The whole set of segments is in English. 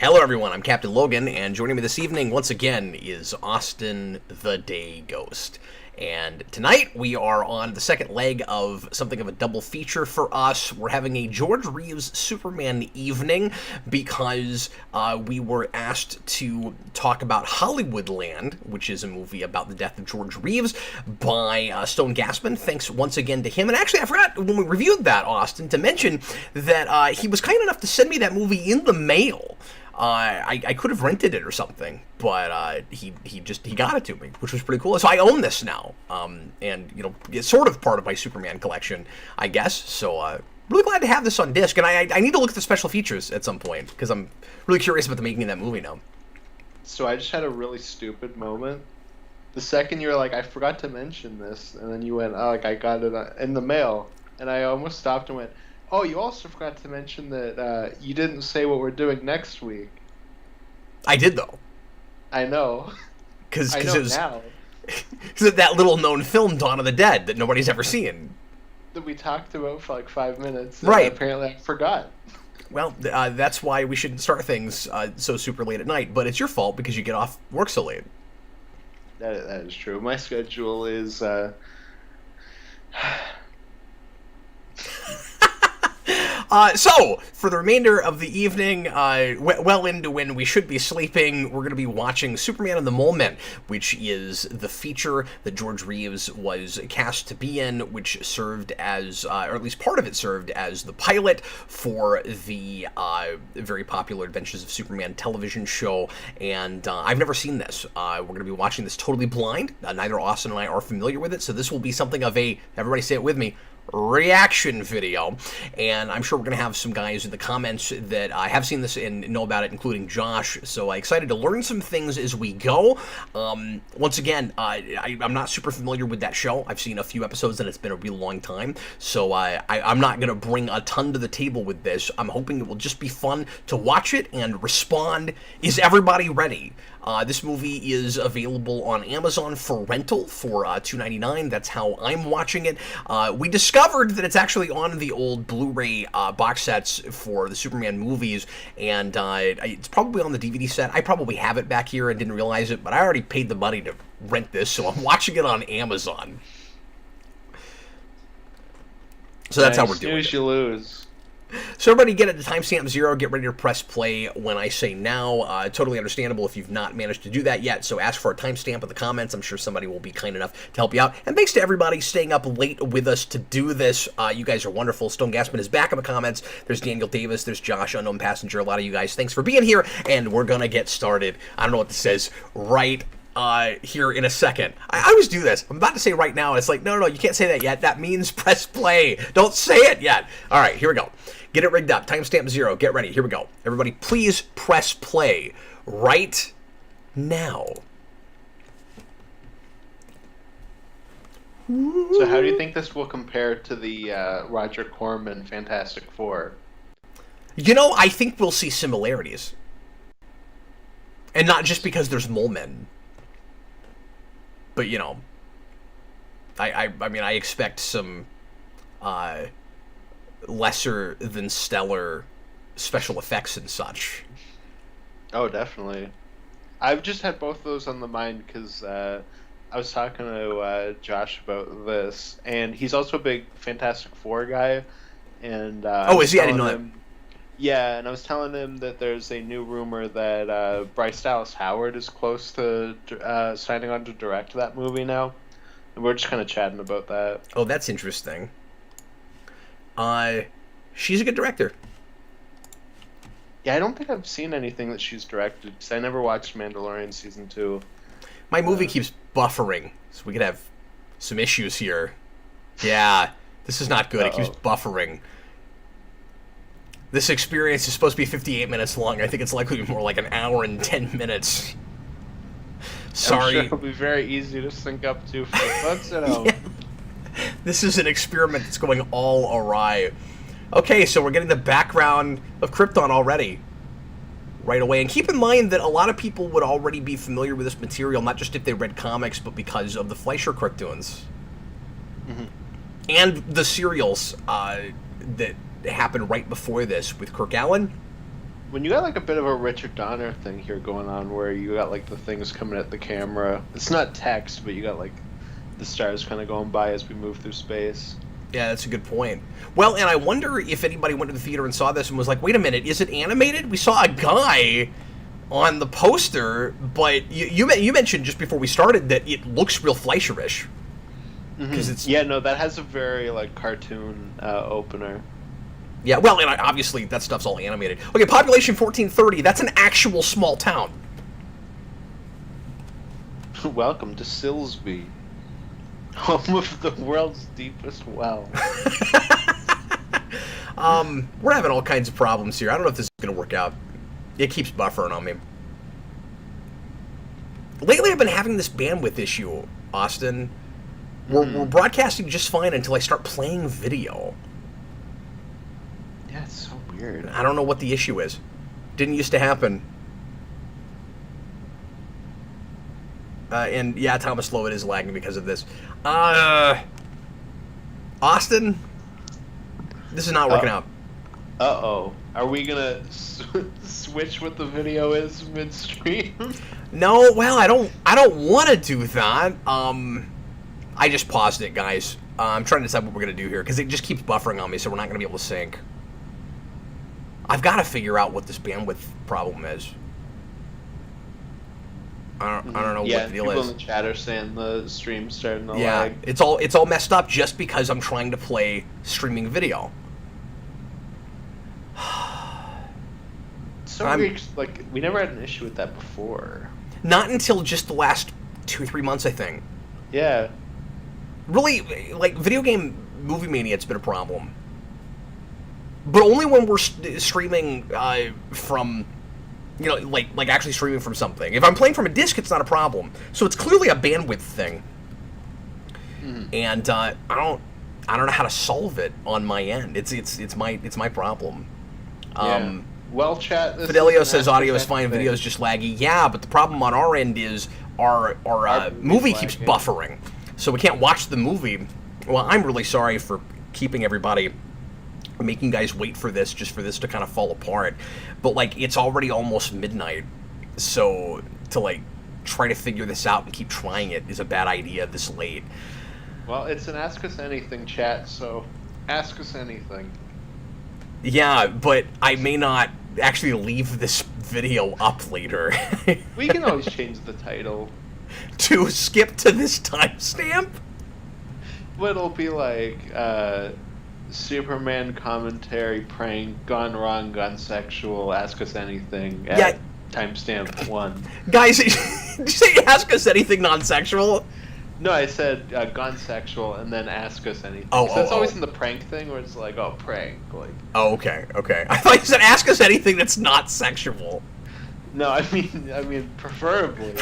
Hello everyone, I'm Captain Logan, and joining me this evening once again is Austin the Day Ghost. And tonight we are on the second leg of something of a double feature for us. We're having a George Reeves Superman evening because we were asked to talk about Hollywoodland, which is a movie about the death of George Reeves by Stone Gassman. Thanks once again to him. And actually, I forgot when we reviewed that, Austin, to mention that he was kind enough to send me that movie in the mail. I could have rented it or something, but he got it to me, which was pretty cool. So I own this now, and it's sort of part of my Superman collection, I guess. So really glad to have this on disc, and I need to look at the special features at some point because I'm really curious about the making of that movie now. So I just had a really stupid moment. The second you were like, I forgot to mention this, and then you went, oh, like I got it in the mail, and I almost stopped and went, oh, you also forgot to mention that you didn't say what we're doing next week. I did, though. I know. Because it was now. That little known film, Dawn of the Dead, that nobody's ever seen. That we talked about for like 5 minutes. Right. Apparently I forgot. Well, that's why we shouldn't start things so super late at night. But it's your fault because you get off work so late. That is true. My schedule is... So, for the remainder of the evening, well into when we should be sleeping, we're going to be watching Superman and the Mole Men, which is the feature that George Reeves was cast to be in, which served as, or at least part of it served as the pilot for the very popular Adventures of Superman television show, and I've never seen this. We're going to be watching this totally blind. Neither Austin and I are familiar with it, so this will be something of a, everybody say it with me, reaction video, and I'm sure we're going to have some guys in the comments that have seen this and know about it, including Josh, so I'm excited to learn some things as we go. Once again, I'm not super familiar with that show. I've seen a few episodes and it's been a real long time, so I'm not going to bring a ton to the table with this. I'm hoping it will just be fun to watch it and respond. Is everybody ready? This movie is available on Amazon for rental for $2.99. That's how I'm watching it. We discovered that it's actually on the old Blu-ray box sets for the Superman movies, and it's probably on the DVD set. I probably have it back here and didn't realize it, but I already paid the money to rent this, so I'm watching it on Amazon. So that's how we're doing it. Snooze, you lose. So everybody get it to timestamp 0, get ready to press play when I say now. Totally understandable if you've not managed to do that yet, so ask for a timestamp in the comments. I'm sure somebody will be kind enough to help you out. And thanks to everybody staying up late with us to do this. You guys are wonderful. Stone Gassman is back in the comments. There's Daniel Davis. There's Josh, Unknown Passenger. A lot of you guys, thanks for being here, and we're going to get started. I don't know what this says right here in a second. I always do this. I'm about to say right now, and it's like, no, you can't say that yet. That means press play. Don't say it yet. All right, here we go. Get it rigged up. Timestamp 0. Get ready. Here we go. Everybody, please press play right now. So how do you think this will compare to the Roger Corman Fantastic Four? I think we'll see similarities. And not just because there's mole men. But, I mean, I expect some lesser than stellar special effects and such. Oh, definitely. I've just had both of those on the mind because I was talking to Josh about this, and he's also a big Fantastic Four guy. And is he? I didn't know that. Yeah, and I was telling him that there's a new rumor that Bryce Dallas Howard is close to signing on to direct that movie now. And we're just kind of chatting about that. Oh, that's interesting. She's a good director. Yeah, I don't think I've seen anything that she's directed, because I never watched Mandalorian Season 2. My movie keeps buffering, so we could have some issues here. Yeah, this is not good. It keeps buffering. This experience is supposed to be 58 minutes long. I think it's likely to be more like an hour and 10 minutes. Sorry. I'm sure it'll be very easy to sync up to for folks at home. Yeah. This is an experiment that's going all awry. Okay, so we're getting the background of Krypton already. Right away. And keep in mind that a lot of people would already be familiar with this material, not just if they read comics, but because of the Fleischer cartoons. Mm-hmm. And the serials that happened right before this with Kirk Allen. when you got like a bit of a Richard Donner thing here going on, where you got like the things coming at the camera. It's not text, but you got like the stars kind of going by as we move through space. Yeah, that's a good point. Well, and I wonder if anybody went to the theater and saw this and was like, wait a minute, is it animated? We saw a guy on the poster, but you mentioned just before we started that it looks real Fleischerish. Because it's that has a very like cartoon opener. Yeah, well, and obviously that stuff's all animated. Okay, population 1430, that's an actual small town. Welcome to Silsby, home of the world's deepest well. We're having all kinds of problems here. I don't know if this is going to work out. It keeps buffering on me. Lately, I've been having this bandwidth issue, Austin. We're broadcasting just fine until I start playing video. Yeah, it's so weird. I don't know what the issue is. Didn't used to happen. And yeah, Thomas Lowe, it is lagging because of this. Austin, this is not working out. Uh-oh. Are we gonna switch what the video is midstream? No, well, I don't want to do that. I just paused it, guys. I'm trying to decide what we're going to do here, because it just keeps buffering on me, so we're not going to be able to sync. I've got to figure out what this bandwidth problem is. I don't know what the deal is. Yeah, people in the chat are saying the stream's starting to lag. It's all messed up just because I'm trying to play streaming video. It's so weird, like, we never had an issue with that before. Not until just the last 2 or 3 months, I think. Yeah. Really, like, video game Movie Mania, it's been a problem. But only when we're streaming from, you know, like actually streaming from something. If I'm playing from a disc, it's not a problem. So it's clearly a bandwidth thing. And I don't know how to solve it on my end. It's my problem. Well, chat. Fidelio says audio is fine, video is just laggy. Yeah, but the problem on our end is our movie keeps buffering, so we can't watch the movie. Well, I'm really sorry for keeping everybody, making guys wait for this, just for this to kind of fall apart. But like, it's already almost midnight, so to like try to figure this out and keep trying it is a bad idea this late. Well, it's an Ask Us Anything chat, so ask us anything. Yeah, but I may not actually leave this video up later. We can always change the title. To skip to this timestamp? But it'll be like, Superman commentary prank, gone wrong, gone sexual, ask us anything at timestamp 1. Guys, did you say ask us anything non-sexual? No, I said gone sexual and then ask us anything. Oh, so that's always in the prank thing where it's like, oh, prank. Like. Oh, okay. I thought you said ask us anything that's not sexual. No, I mean preferably.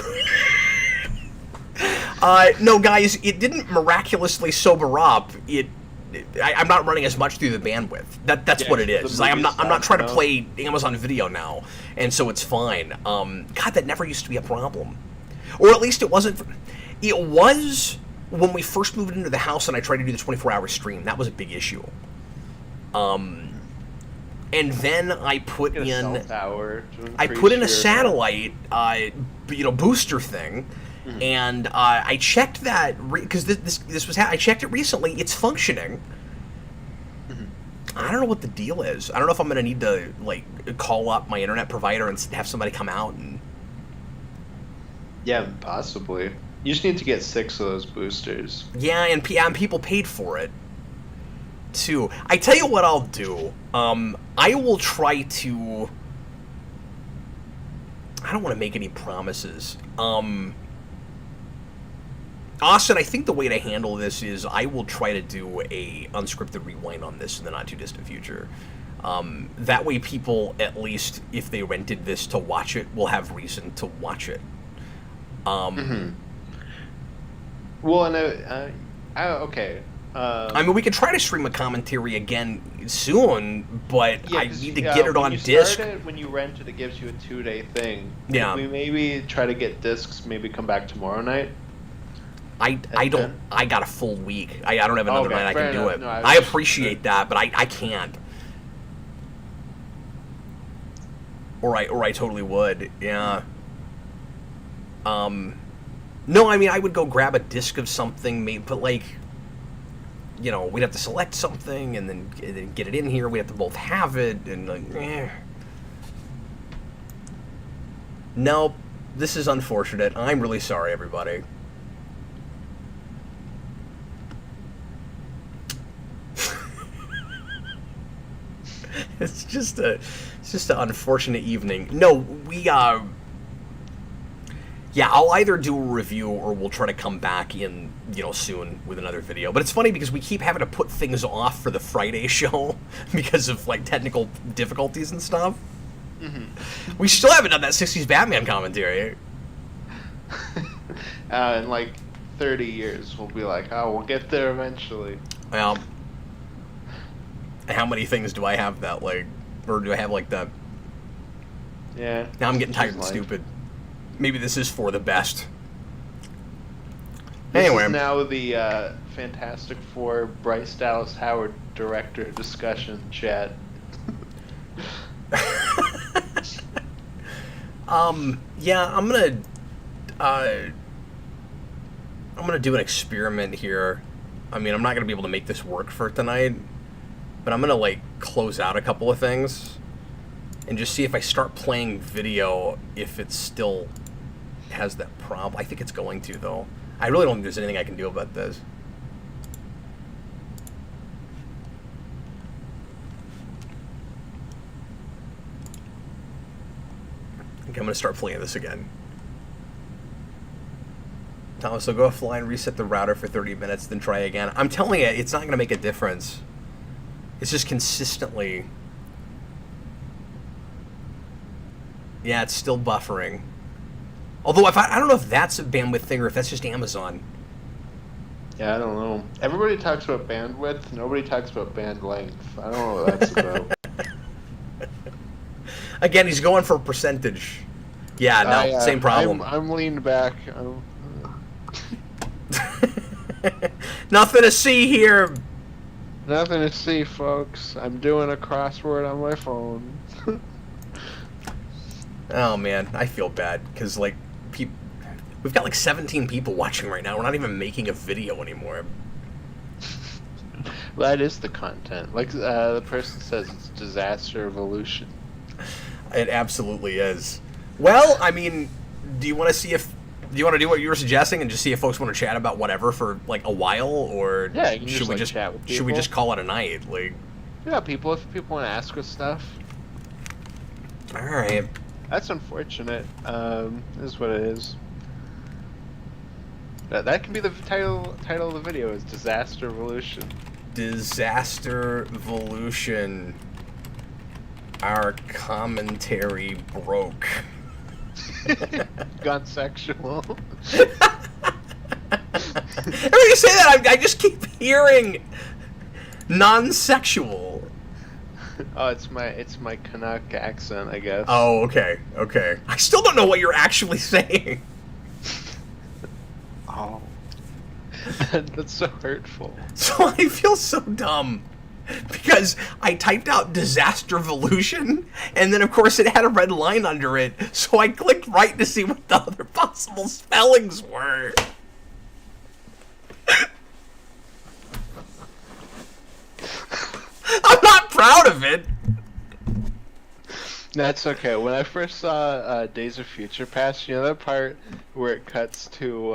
No, guys, it didn't miraculously sober up. I'm not running as much through the bandwidth. That's what it is. I'm not trying to play Amazon Video now, and so it's fine. God, that never used to be a problem, or at least it wasn't. It was when we first moved into the house and I tried to do the 24-hour stream. That was a big issue. And then I put in a satellite, booster thing. And I checked that because this was I checked it recently. It's functioning. I don't know what the deal is. I don't know if I'm gonna need to like call up my internet provider and have somebody come out and. Yeah, possibly. You just need to get 6 of those boosters. Yeah, and people paid for it too. I tell you what I'll do. I will try to. I don't want to make any promises. Austin, I think the way to handle this is I will try to do a unscripted rewind on this in the not too distant future. That way people, at least if they rented this to watch it, will have reason to watch it. Well, and okay. I mean, we could try to stream a commentary again soon, but I need to get it on disc. When you rent it, it gives you a 2-day thing. Yeah. Could we maybe try to get discs, maybe come back tomorrow night? I got a full week. I don't have another night I can do it. No, I appreciate that, but I can't. Or I totally would. Yeah. No, I mean, I would go grab a disc of something, maybe, but like, you know, we'd have to select something and then get it in here. We'd have to both have it, and like, Nope, this is unfortunate. I'm really sorry, everybody. It's just an unfortunate evening. No, yeah, I'll either do a review or we'll try to come back in, soon with another video. But it's funny because we keep having to put things off for the Friday show because of, like, technical difficulties and stuff. Mm-hmm. We still haven't done that 60s Batman commentary. In, like, 30 years, we'll be like, oh, we'll get there eventually. Well, how many things do I have that, like, or do I have, like, that? Yeah. Now I'm getting tired and stupid. Maybe this is for the best. Anyway. This is now the Fantastic Four Bryce Dallas Howard director discussion chat. Yeah, I'm gonna do an experiment here. I mean, I'm not gonna be able to make this work for tonight, but I'm gonna, like, close out a couple of things and just see if I start playing video, if it still has that problem. I think it's going to, though. I really don't think there's anything I can do about this. I think I'm gonna start playing this again. Thomas, so go offline, reset the router for 30 minutes, then try again. I'm telling you, it's not going to make a difference. It's just consistently... Yeah, it's still buffering. Although, I don't know if that's a bandwidth thing or if that's just Amazon. Yeah, I don't know. Everybody talks about bandwidth. Nobody talks about band length. I don't know what that's about. Again, he's going for a percentage. Yeah, no, same problem. I'm leaned back. Nothing to see here. Nothing to see, folks. I'm doing a crossword on my phone. Oh man, I feel bad because, like, we've got like 17 people watching right now. We're not even making a video anymore. Well, that is the content. Like the person says, it's Disastervolution. It absolutely is. Well, I mean, do you want to see if... Do you want to do what you were suggesting and just see if folks want to chat about whatever for, like, a while, or yeah, should we just chat with people? Should we just call it a night? Like, yeah, if people want to ask us stuff. All right. That's unfortunate. Is what it is. That can be the title of the video, is Disastervolution. Disastervolution. Our commentary broke. Gone sexual. Every time you say that, I just keep hearing non-sexual. Oh, it's my Canuck accent, I guess. Oh, okay. I still don't know what you're actually saying. Oh. That's so hurtful. So I feel so dumb. Because I typed out Disastervolution, and then of course it had a red line under it, so I clicked right to see what the other possible spellings were. I'm not proud of it. That's okay. When I first saw Days of Future Past, you know that part where it cuts to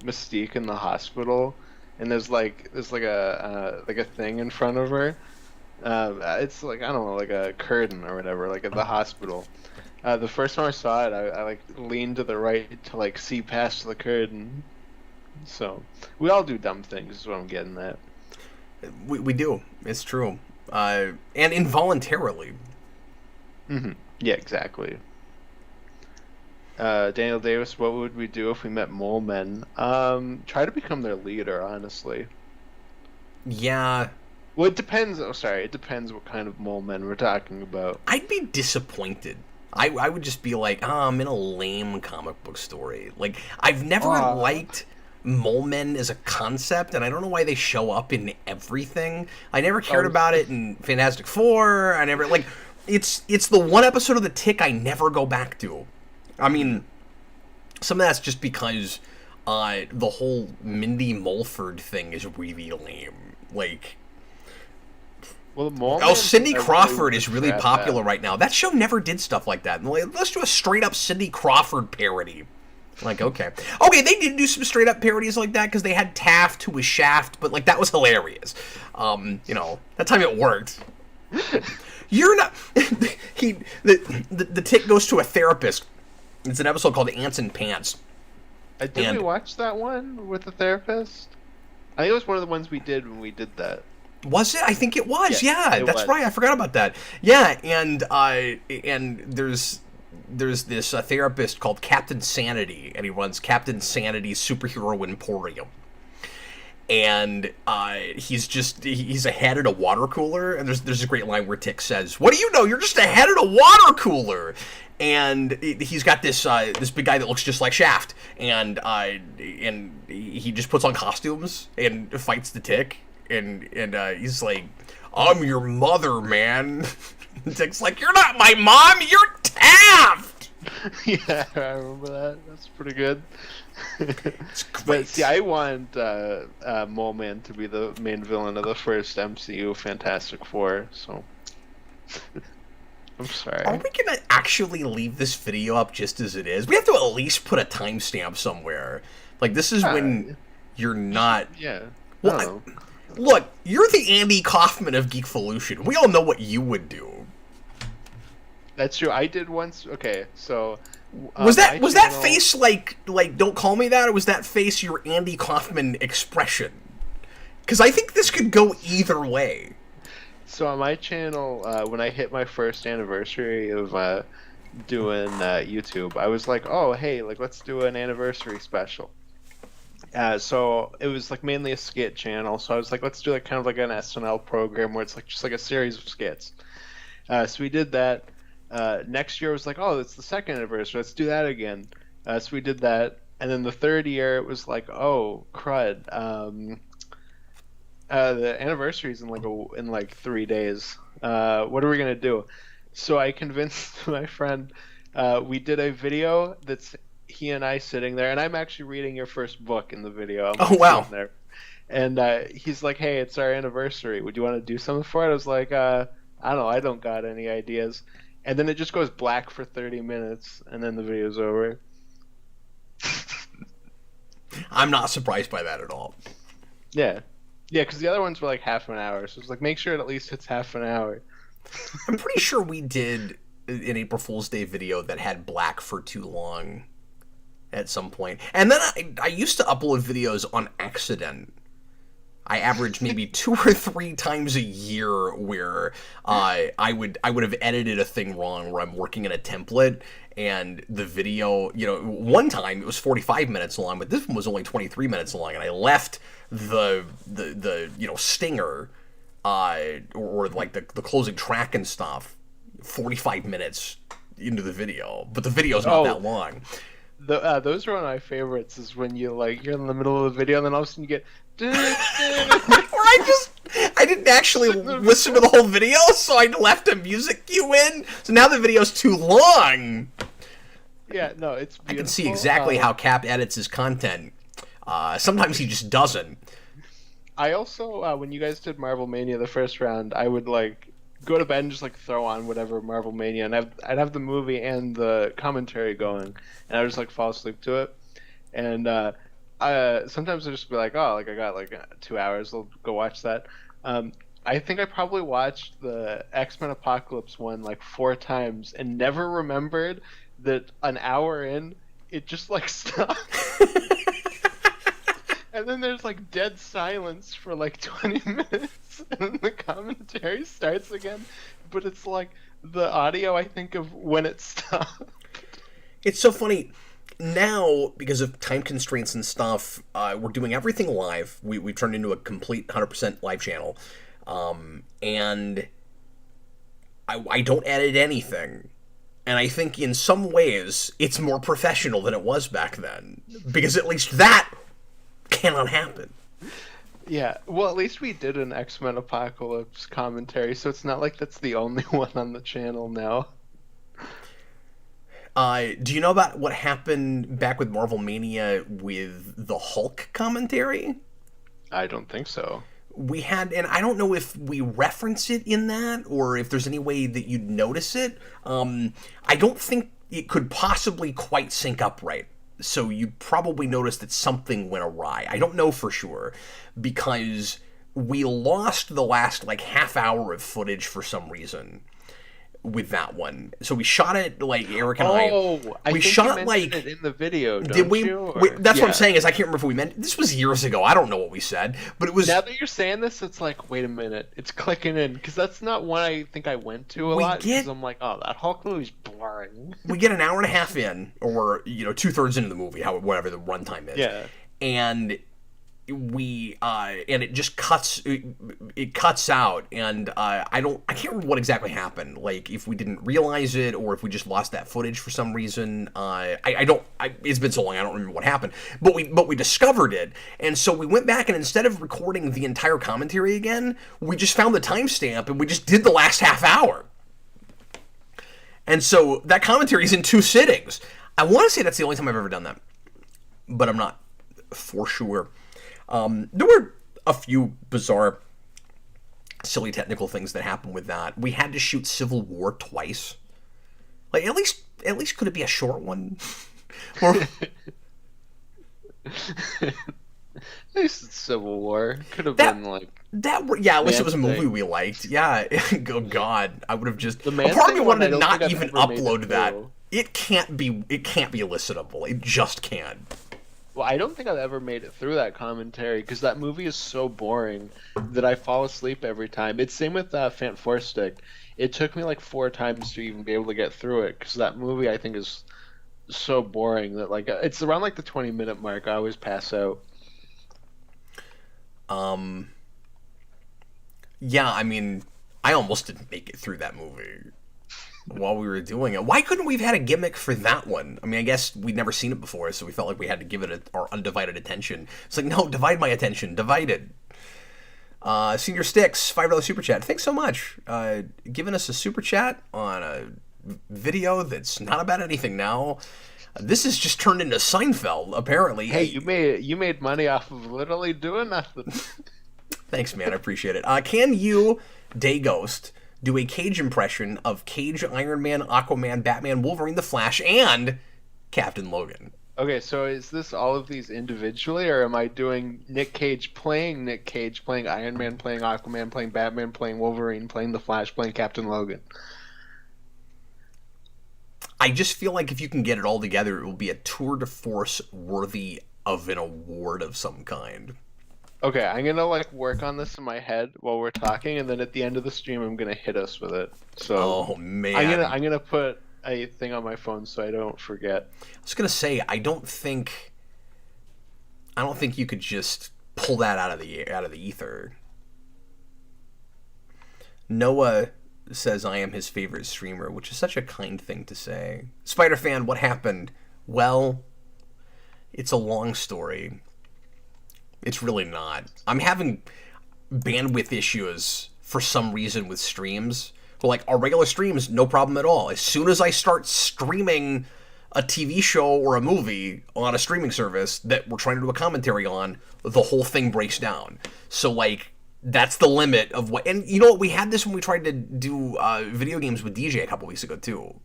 Mystique in the hospital, and there's like a thing in front of her. It's like, I don't know, like a curtain or whatever, like at the hospital. The first time I saw it, I like leaned to the right to like see past the curtain. So we all do dumb things, is what I'm getting at. We do. It's true. And involuntarily. Mm-hmm. Yeah, exactly. Daniel Davis, what would we do if we met mole men? Try to become their leader, honestly. Yeah. Well, it depends. Oh, sorry. It depends what kind of mole men we're talking about. I'd be disappointed. I would just be like, I'm in a lame comic book story. Like, I've never liked mole men as a concept, and I don't know why they show up in everything. I never cared about it in Fantastic Four. I never, like, it's the one episode of The Tick I never go back to. I mean, some of that's just because the whole Mindy Mulford thing is really lame. Like, well, Cindy Crawford is really popular right now. That show never did stuff like that. Like, let's do a straight up Cindy Crawford parody. Like, okay, they did do some straight up parodies like that because they had Taft who was Shaft, but like that was hilarious. That time it worked. You're not. The Tick goes to a therapist. It's an episode called Ants and Pants. Did we watch that one with the therapist? I think it was one of the ones we did when we did that. Was it? I think it was. Yeah, yeah, that's right. I forgot about that. Yeah, and there's this therapist called Captain Sanity, and he runs Captain Sanity's Superhero Emporium. And he's a head at a water cooler, and there's a great line where Tick says, "What do you know? You're just a head at a water cooler." And he's got this big guy that looks just like Shaft, and he just puts on costumes and fights the Tick, and he's like, "I'm your mother, man." And Tick's like, "You're not my mom, you're Taft." Yeah, I remember that. That's pretty good. It's great. But see, I want Mole Man to be the main villain of the first MCU Fantastic Four, so I'm sorry. Are we gonna actually leave this video up just as it is? We have to at least put a timestamp somewhere. Like, this is when you're not... Yeah. Well, look, you're the Andy Kaufman of Geekvolution. We all know what you would do. That's true. I did once... Okay, so... Was that face like "Don't call me that," or was that face your Andy Kaufman expression? Because I think this could go either way. So on my channel, when I hit my first anniversary of doing YouTube, I was like, "Oh, hey, like let's do an anniversary special." So it was like mainly a skit channel. So I was like, "Let's do like kind of like an SNL program where it's like just like a series of skits." So we did that. Next year was like, oh, it's the second anniversary. Let's do that again. So we did that, and then the third year it was like, oh, crud. The anniversary's in like 3 days. What are we gonna do? So I convinced my friend. We did a video that's he and I sitting there, and I'm actually reading your first book in the video. Oh wow! There. And he's like, hey, it's our anniversary. Would you want to do something for it? I was like, I don't know. I don't got any ideas. And then it just goes black for 30 minutes, and then the video's over. I'm not surprised by that at all. Yeah. Yeah, because the other ones were like half an hour, so it's like, make sure it at least hits half an hour. I'm pretty sure we did an April Fool's Day video that had black for too long at some point. And then I used to upload videos on accident. I averaged maybe 2 or 3 times a year where I would have edited a thing wrong where I'm working in a template and the video, one time it was 45 minutes long, but this one was only 23 minutes long, and I left the stinger or like the closing track and stuff 45 minutes into the video, but the video's not that long. Those are one of my favorites. Is when you're in the middle of the video and then all of a sudden you get. Where I didn't actually listen to the whole video, so I left a music cue in. So now the video's too long. Yeah, no, it's beautiful. I can see exactly how Cap edits his content. Sometimes he just doesn't. I also, when you guys did Marvel Mania the first round, I would go to bed and just throw on whatever Marvel Mania, and I'd have the movie and the commentary going, and I would just fall asleep to it. And sometimes I'd just be like, oh, I got 2 hours, I'll go watch that. I think I probably watched the X-Men Apocalypse one 4 times and never remembered that an hour in it just stopped. And then there's dead silence for 20 minutes, and then the commentary starts again, but it's the audio, I think, of when it stopped. It's so funny. Now, because of time constraints and stuff, we're doing everything live. We've turned into a complete 100% live channel. And I don't edit anything. And I think in some ways, it's more professional than it was back then. Because at least that cannot happen. Yeah, well, at least we did an X-Men Apocalypse commentary, so it's not like that's the only one on the channel now. Do you know about what happened back with Marvel Mania with the Hulk commentary? I don't think so. We had, and I don't know if we reference it in that or if there's any way that you'd notice it. I don't think it could possibly quite sync up right. So you'd probably notice that something went awry. I don't know for sure because we lost the last like half hour of footage for some reason with that one. So we shot it like Eric and I we think shot you like mentioned it in the video, did don't we? you? Or- That's what I'm yeah. saying is I can't remember if we meant this was years ago. I don't know what we said, but it was. Now that you're saying this, it's like, wait a minute, it's clicking in because that's not one I think I went to a We lot get- because I'm like, oh, that Hulk movie's boring. We get an hour and a half in, or 2/3 into the movie, whatever the runtime is. Yeah. And and it just cuts. It cuts out, and I can't remember what exactly happened. Like if we didn't realize it, or if we just lost that footage for some reason. I don't. It's been so long, I don't remember what happened. But we discovered it, and so we went back and instead of recording the entire commentary again, we just found the timestamp and we just did the last half hour. And so that commentary is in 2 sittings. I want to say that's the only time I've ever done that, but I'm not for sure. There were a few bizarre, silly technical things that happened with that. We had to shoot Civil War twice. Like at least could it be a short one? Or At least it's Civil War. Could have been like at least it was a Man movie Thing. we liked. Yeah. Oh God, I would have just. The A Man part of me Thing one, wanted I to don't not think I've even ever made it upload that. through. It can't be listenable. It just can't. Well, I don't think I've ever made it through that commentary because that movie is so boring that I fall asleep every time. It's same with Fant Four Stick. It took me like 4 times to even be able to get through it because that movie I think is so boring that like it's around like the 20-minute mark. I always pass out. Yeah, I mean, I almost didn't make it through that movie while we were doing it. Why couldn't we have had a gimmick for that one? I mean, I guess we'd never seen it before, so we felt like we had to give it our undivided attention. It's like, no, divide my attention. Divide it. Senior Sticks, $5 super chat. Thanks so much. Giving us a super chat on a video that's not about anything now. This has just turned into Seinfeld, apparently. Hey, you made money off of literally doing nothing. Thanks, man. I appreciate it. Can you, Day Ghost, do a Cage impression of Cage, Iron Man, Aquaman, Batman, Wolverine, The Flash, and Captain Logan? Okay, so is this all of these individually, or am I doing Nick Cage, playing Iron Man, playing Aquaman, playing Batman, playing Wolverine, playing The Flash, playing Captain Logan? I just feel like if you can get it all together, it will be a tour de force worthy of an award of some kind. Okay, I'm gonna like work on this in my head while we're talking, and then at the end of the stream, I'm gonna hit us with it. So Oh, man. I'm gonna put a thing on my phone so I don't forget. I was gonna say, I don't think you could just pull that out of the ether. Noah says I am his favorite streamer, which is such a kind thing to say. Spider fan, what happened? Well, it's a long story. It's really not. I'm having bandwidth issues for some reason with streams. But like our regular streams, no problem at all. As soon as I start streaming a TV show or a movie on a streaming service that we're trying to do a commentary on, the whole thing breaks down. So like that's the limit of what. And you know what? We had this when we tried to do video games with DJ a couple weeks ago too.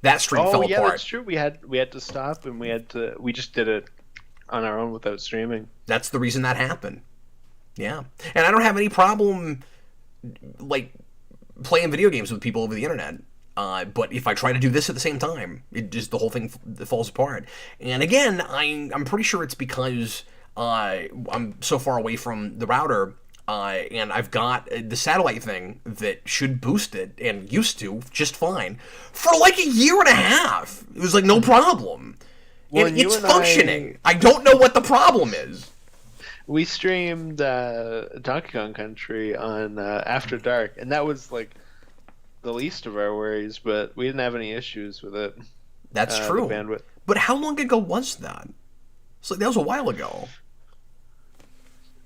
That stream fell apart. Oh yeah, that's true. We had to stop and we just did it on our own without streaming. That's the reason that happened. Yeah, and I don't have any problem like playing video games with people over the internet. But if I try to do this at the same time, it just the whole thing falls apart. And again, I'm pretty sure it's because I'm so far away from the router, and I've got the satellite thing that should boost it and used to just fine for like a year and a half. It was like no problem, Well, and it's functioning. I don't know what the problem is. We streamed Donkey Kong Country on After Dark, and that was like the least of our worries, but we didn't have any issues with it. That's true. The bandwidth. But how long ago was that? It's like that was a while ago.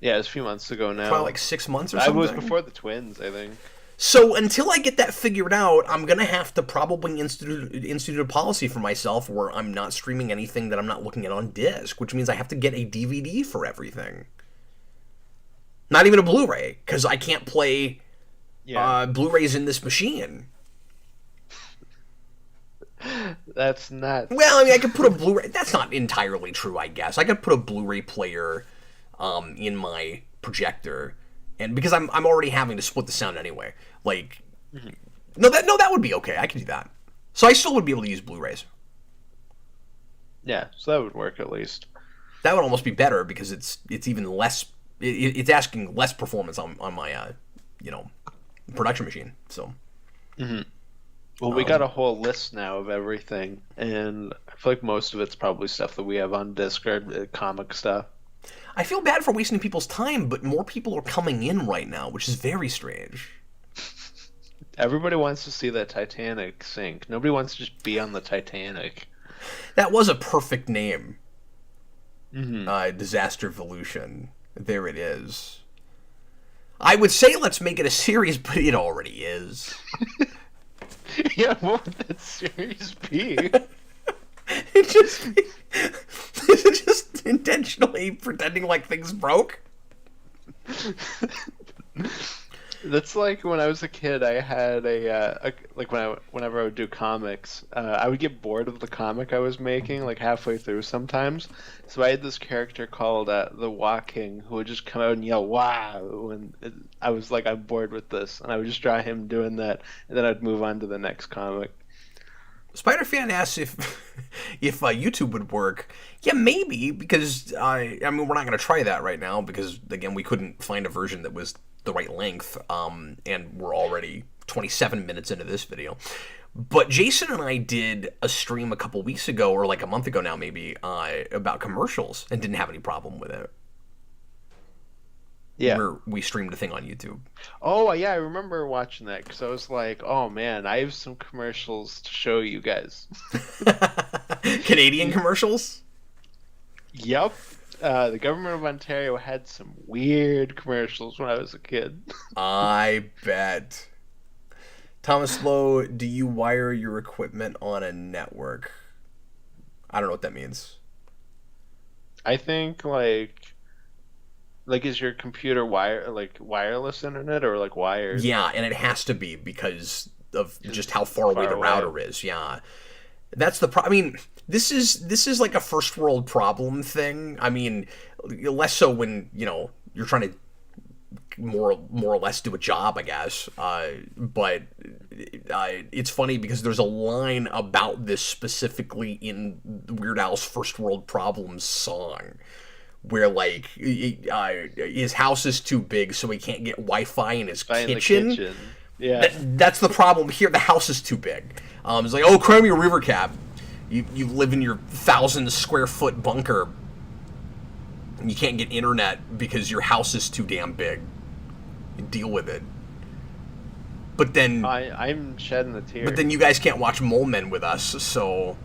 Yeah, it was a few months ago now. Probably like 6 months or I something. was before the twins, I think. So until I get that figured out, I'm gonna have to probably institute a policy for myself where I'm not streaming anything that I'm not looking at on disc, which means I have to get a DVD for everything. Not even a Blu-ray, because I can't play Blu-rays in this machine. That's not... Well, I mean, I could put a Blu-ray... That's not entirely true, I guess. I could put a Blu-ray player in my projector, and because I'm already having to split the sound anyway. Like, no, that would be okay. I could do that. So I still would be able to use Blu-rays. Yeah, so that would work at least. That would almost be better because it's even less... It's asking less performance on my, production machine, so... Mm-hmm. Well, we got a whole list now of everything, and I feel like most of it's probably stuff that we have on disc or comic stuff. I feel bad for wasting people's time, but more people are coming in right now, which is very strange. Everybody wants to see that Titanic sink. Nobody wants to just be on the Titanic. That was a perfect name. Mm-hmm. Disastervolution. There it is. I would say let's make it a series, but it already is. Yeah, what would that series be? Is it just intentionally pretending like things broke? That's like when I was a kid. I had whenever I would do comics, I would get bored of the comic I was making like halfway through sometimes. So I had this character called the Walking who would just come out and yell "Wow!" and I was like, I'm bored with this, and I would just draw him doing that, and then I'd move on to the next comic. Spider-Fan asks if YouTube would work. Yeah, maybe, because I mean, we're not going to try that right now because, again, we couldn't find a version that was the right length, and we're already 27 minutes into this video. But Jason and I did a stream a couple weeks ago, or like a month ago now maybe, about commercials, and didn't have any problem with it. Yeah. Where we streamed a thing on YouTube. Oh, yeah, I remember watching that because I was like, oh, man, I have some commercials to show you guys. Canadian commercials? Yep. The government of Ontario had some weird commercials when I was a kid. I bet. Thomas Lowe, do you wire your equipment on a network? I don't know what that means. I think, like, is your computer wireless internet or like wired? Yeah, and it has to be because of just how far away the router is. Yeah, that's the problem. I mean, this is like a first world problem thing. I mean, less so when you're trying to more or less do a job, I guess. But it's funny because there's a line about this specifically in Weird Al's First World Problems song, where like his house is too big so he can't get Wi-Fi in his kitchen. Yeah, that's the problem here. The house is too big. It's like, oh, cram your river cap. You live in your 1,000 square foot bunker. And you can't get internet because your house is too damn big. You deal with it. But then I'm shedding a tear. But then you guys can't watch Mole Men with us, so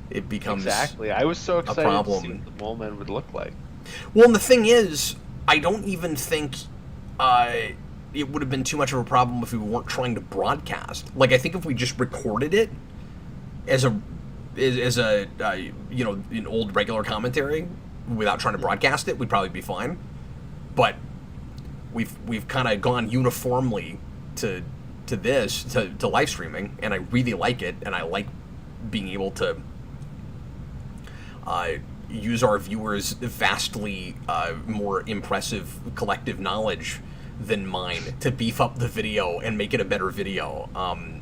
it becomes exactly. I was so excited to see what the Mole Men would look like. Well, and the thing is, I don't even think it would have been too much of a problem if we weren't trying to broadcast. Like, I think if we just recorded it as an old regular commentary without trying to broadcast it, we'd probably be fine. But we've kind of gone uniformly to live streaming, and I really like it, and I like being able to use our viewers' vastly more impressive collective knowledge than mine to beef up the video and make it a better video.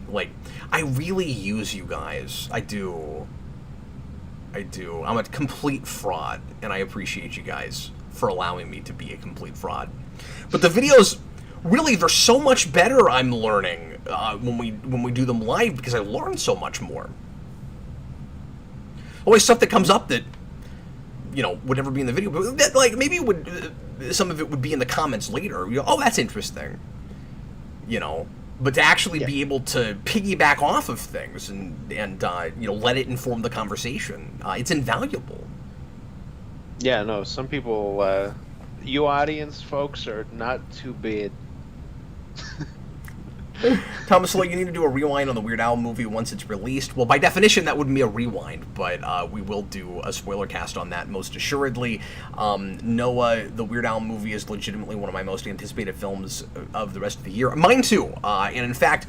Like, I really use you guys. I do. I'm a complete fraud, and I appreciate you guys for allowing me to be a complete fraud. But the videos, really, they're so much better, I'm learning, when we do them live, because I learn so much more. Always stuff that comes up that would never be in the video, but that, like, maybe it would, some of it would be in the comments later. Oh, that's interesting. But to actually be able to piggyback off of things and let it inform the conversation, it's invaluable. Yeah, no, some people You audience folks are not too bad. Thomas, you need to do a rewind on the Weird Al movie once it's released. Well, by definition, that wouldn't be a rewind, but we will do a spoiler cast on that most assuredly. Noah, the Weird Al movie is legitimately one of my most anticipated films of the rest of the year. Mine too, and in fact,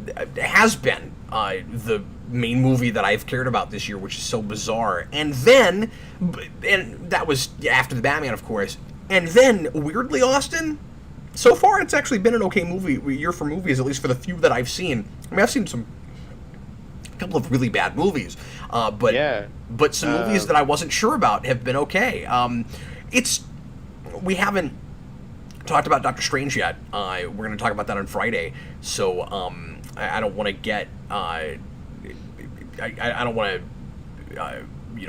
it has been the main movie that I've cared about this year, which is so bizarre. And that was after the Batman, of course. And then, weirdly, Austin, so far, it's actually been an okay year for movies, at least for the few that I've seen. I mean, I've seen a couple of really bad movies, but some movies that I wasn't sure about have been okay. We haven't talked about Doctor Strange yet. We're going to talk about that on Friday, so I don't want to get I don't want to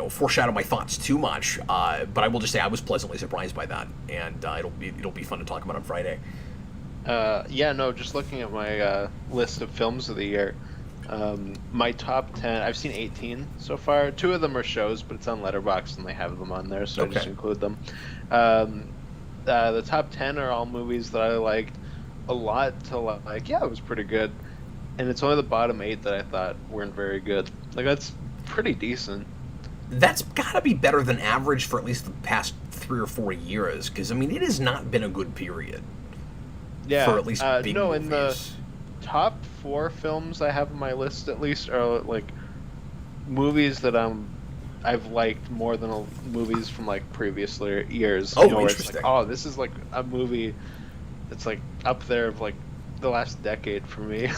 foreshadow my thoughts too much, but I will just say I was pleasantly surprised by that, and it'll be fun to talk about on Friday. Just looking at my list of films of the year, my top 10, I've seen 18 so far. 2 of them are shows, but it's on Letterboxd and they have them on there, so I just include them. The top 10 are all movies that I liked a lot to like. Yeah, it was pretty good. And it's only the bottom 8 that I thought weren't very good. Like, that's pretty decent. That's got to be better than average for at least the past 3 or 4 years, because, I mean, it has not been a good period. Yeah. For at least big movies. In the top 4 films I have on my list, at least, are, like, movies that I've liked more than movies from, like, previous years. Oh, where interesting. It's like, this is, like, a movie that's, like, up there of, like, the last decade for me.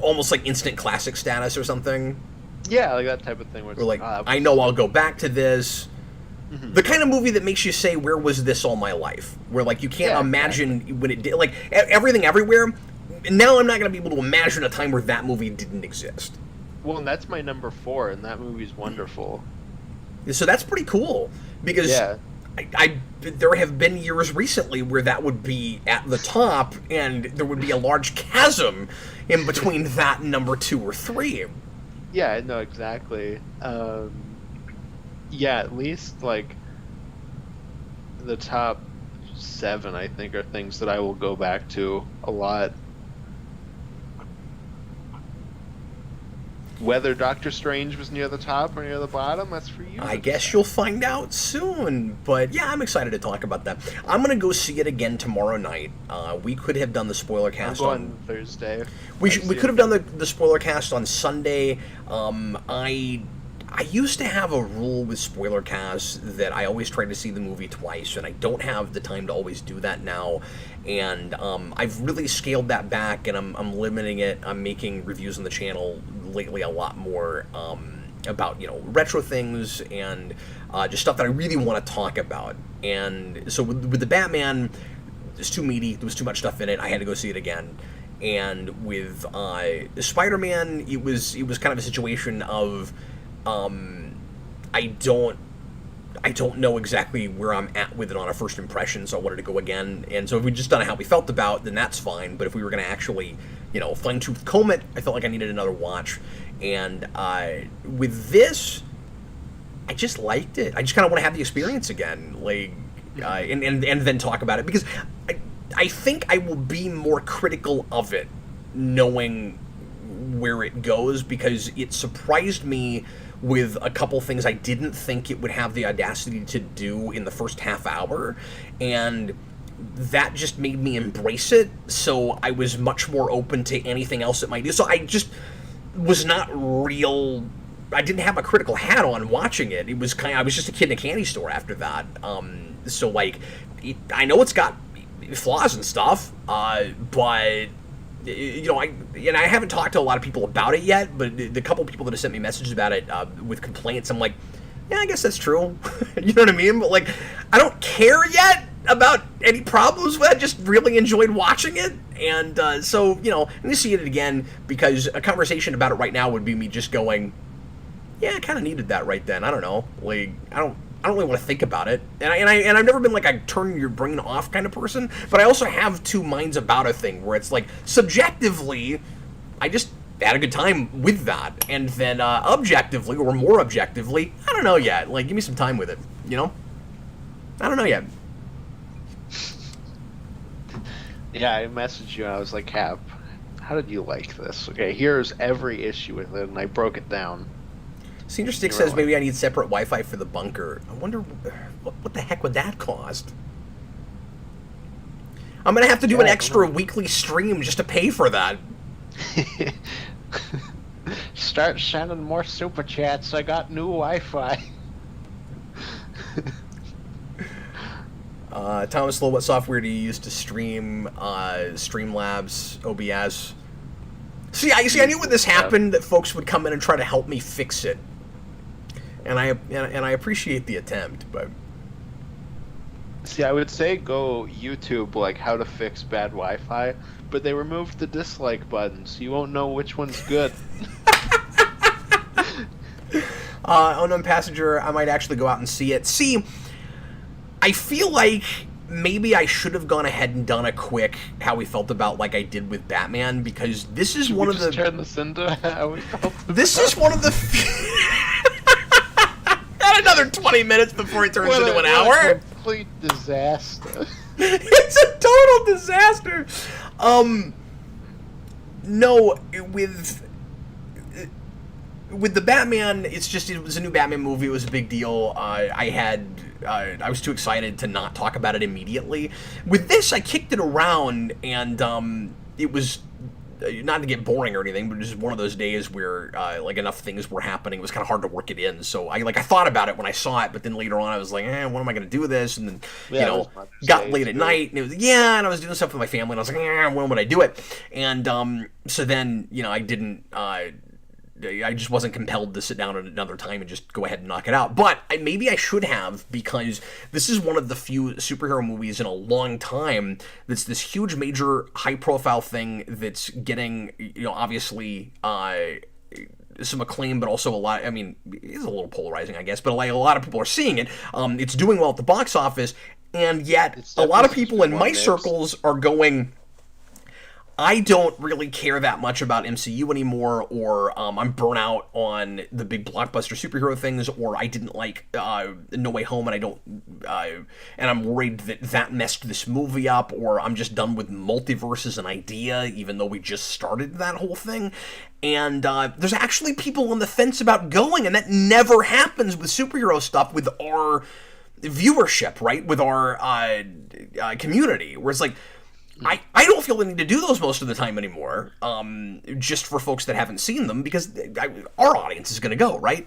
Almost like instant classic status or something. Yeah, like that type of thing. Where it's like, I know I'll go back to this. Mm-hmm. The kind of movie that makes you say, where was this all my life? Where, like, you can't imagine when it did. Like, Everything Everywhere, now I'm not going to be able to imagine a time where that movie didn't exist. Well, and that's my number 4, and that movie's wonderful. So that's pretty cool, because there have been years recently where that would be at the top, and there would be a large chasm in between that and number 2 or 3. Yeah, no, exactly. At least, like, the top 7, I think, are things that I will go back to a lot. Whether Doctor Strange was near the top or near the bottom, that's for you. I guess you'll find out soon. But yeah, I'm excited to talk about that. I'm going to go see it again tomorrow night. We could have done the spoiler cast on Thursday. We could have done the spoiler cast on Sunday. I used to have a rule with spoiler casts that I always tried to see the movie twice, and I don't have the time to always do that now. And I've really scaled that back, and I'm limiting it. I'm making reviews on the channel lately a lot more about retro things and just stuff that I really want to talk about. And so with the Batman, it's too meaty. There was too much stuff in it. I had to go see it again. And with Spider-Man, it was kind of a situation of I don't know exactly where I'm at with it on a first impression, so I wanted to go again. And so if we just done how we felt about, then that's fine. But if we were going to actually, fine-tooth comb it, I felt like I needed another watch. And with this, I just liked it. I just kind of want to have the experience again, like, and then talk about it, because I think I will be more critical of it, knowing where it goes, because it surprised me with a couple things I didn't think it would have the audacity to do in the first half hour, and that just made me embrace it, so I was much more open to anything else it might do. So I just was not I didn't have a critical hat on watching it. It was I was just a kid in a candy store after that. So, like, I know it's got flaws and stuff, but I haven't talked to a lot of people about it yet, but the couple people that have sent me messages about it with complaints, I'm like, yeah, I guess that's true. You know what I mean? But, like, I don't care yet about any problems with it. I just really enjoyed watching it. And so, I'm going to see it again, because a conversation about it right now would be me just going, yeah, I kind of needed that right then. I don't know. Like, I don't really want to think about it. And I've never been like a turn your brain off kind of person, but I also have two minds about a thing where it's like, subjectively, I just had a good time with that. And then objectively, or more objectively, I don't know yet. Like, give me some time with it, I don't know yet. Yeah, I messaged you and I was like, Cap, how did you like this? Okay, here's every issue with it, and I broke it down. Senior And Stick you were says like, maybe I need separate Wi-Fi for the bunker. I wonder what the heck would that cost? I'm gonna have to do yeah, an I don't extra know. weekly stream just to pay for that. Start sending more super chats. I got new Wi-Fi. Thomas Lowe, what software do you use to stream Streamlabs, OBS? I knew when this happened that folks would come in and try to help me fix it, and I appreciate the attempt, but See, I would say go YouTube, like how to fix bad Wi-Fi, but they removed the dislike button, so you won't know which one's good. Unknown Passenger, I might actually go out and see it. See, I feel like maybe I should have gone ahead and done a quick how we felt about like I did with Batman, because this is Should one we of just the turn this into how we felt this about is one of the got another 20 minutes before it turns into an hour. a complete disaster. It's a total disaster. No, with the Batman, it was a new Batman movie. It was a big deal. I was too excited to not talk about it immediately. With this, I kicked it around, and it was not to get boring or anything, but it was just one of those days where like enough things were happening. It was kind of hard to work it in. So I thought about it when I saw it, but then later on I was like, what am I going to do with this? And then got late at night, and it was and I was doing stuff with my family, and I was like, when would I do it? And so then I didn't. I just wasn't compelled to sit down at another time and just go ahead and knock it out. But maybe I should have, because this is one of the few superhero movies in a long time that's this huge, major, high-profile thing that's getting, obviously some acclaim, but also a lot. I mean, it's a little polarizing, I guess, but like a lot of people are seeing it. It's doing well at the box office, and yet a lot of people in my circles are going, I don't really care that much about MCU anymore, or I'm burnt out on the big blockbuster superhero things, or I didn't like No Way Home, and I don't, and I'm worried that messed this movie up, or I'm just done with multiverse as an idea, even though we just started that whole thing. And there's actually people on the fence about going, and that never happens with superhero stuff with our viewership, right? With our community, where it's like, I don't feel the need to do those most of the time anymore, just for folks that haven't seen them, because our audience is going to go, right?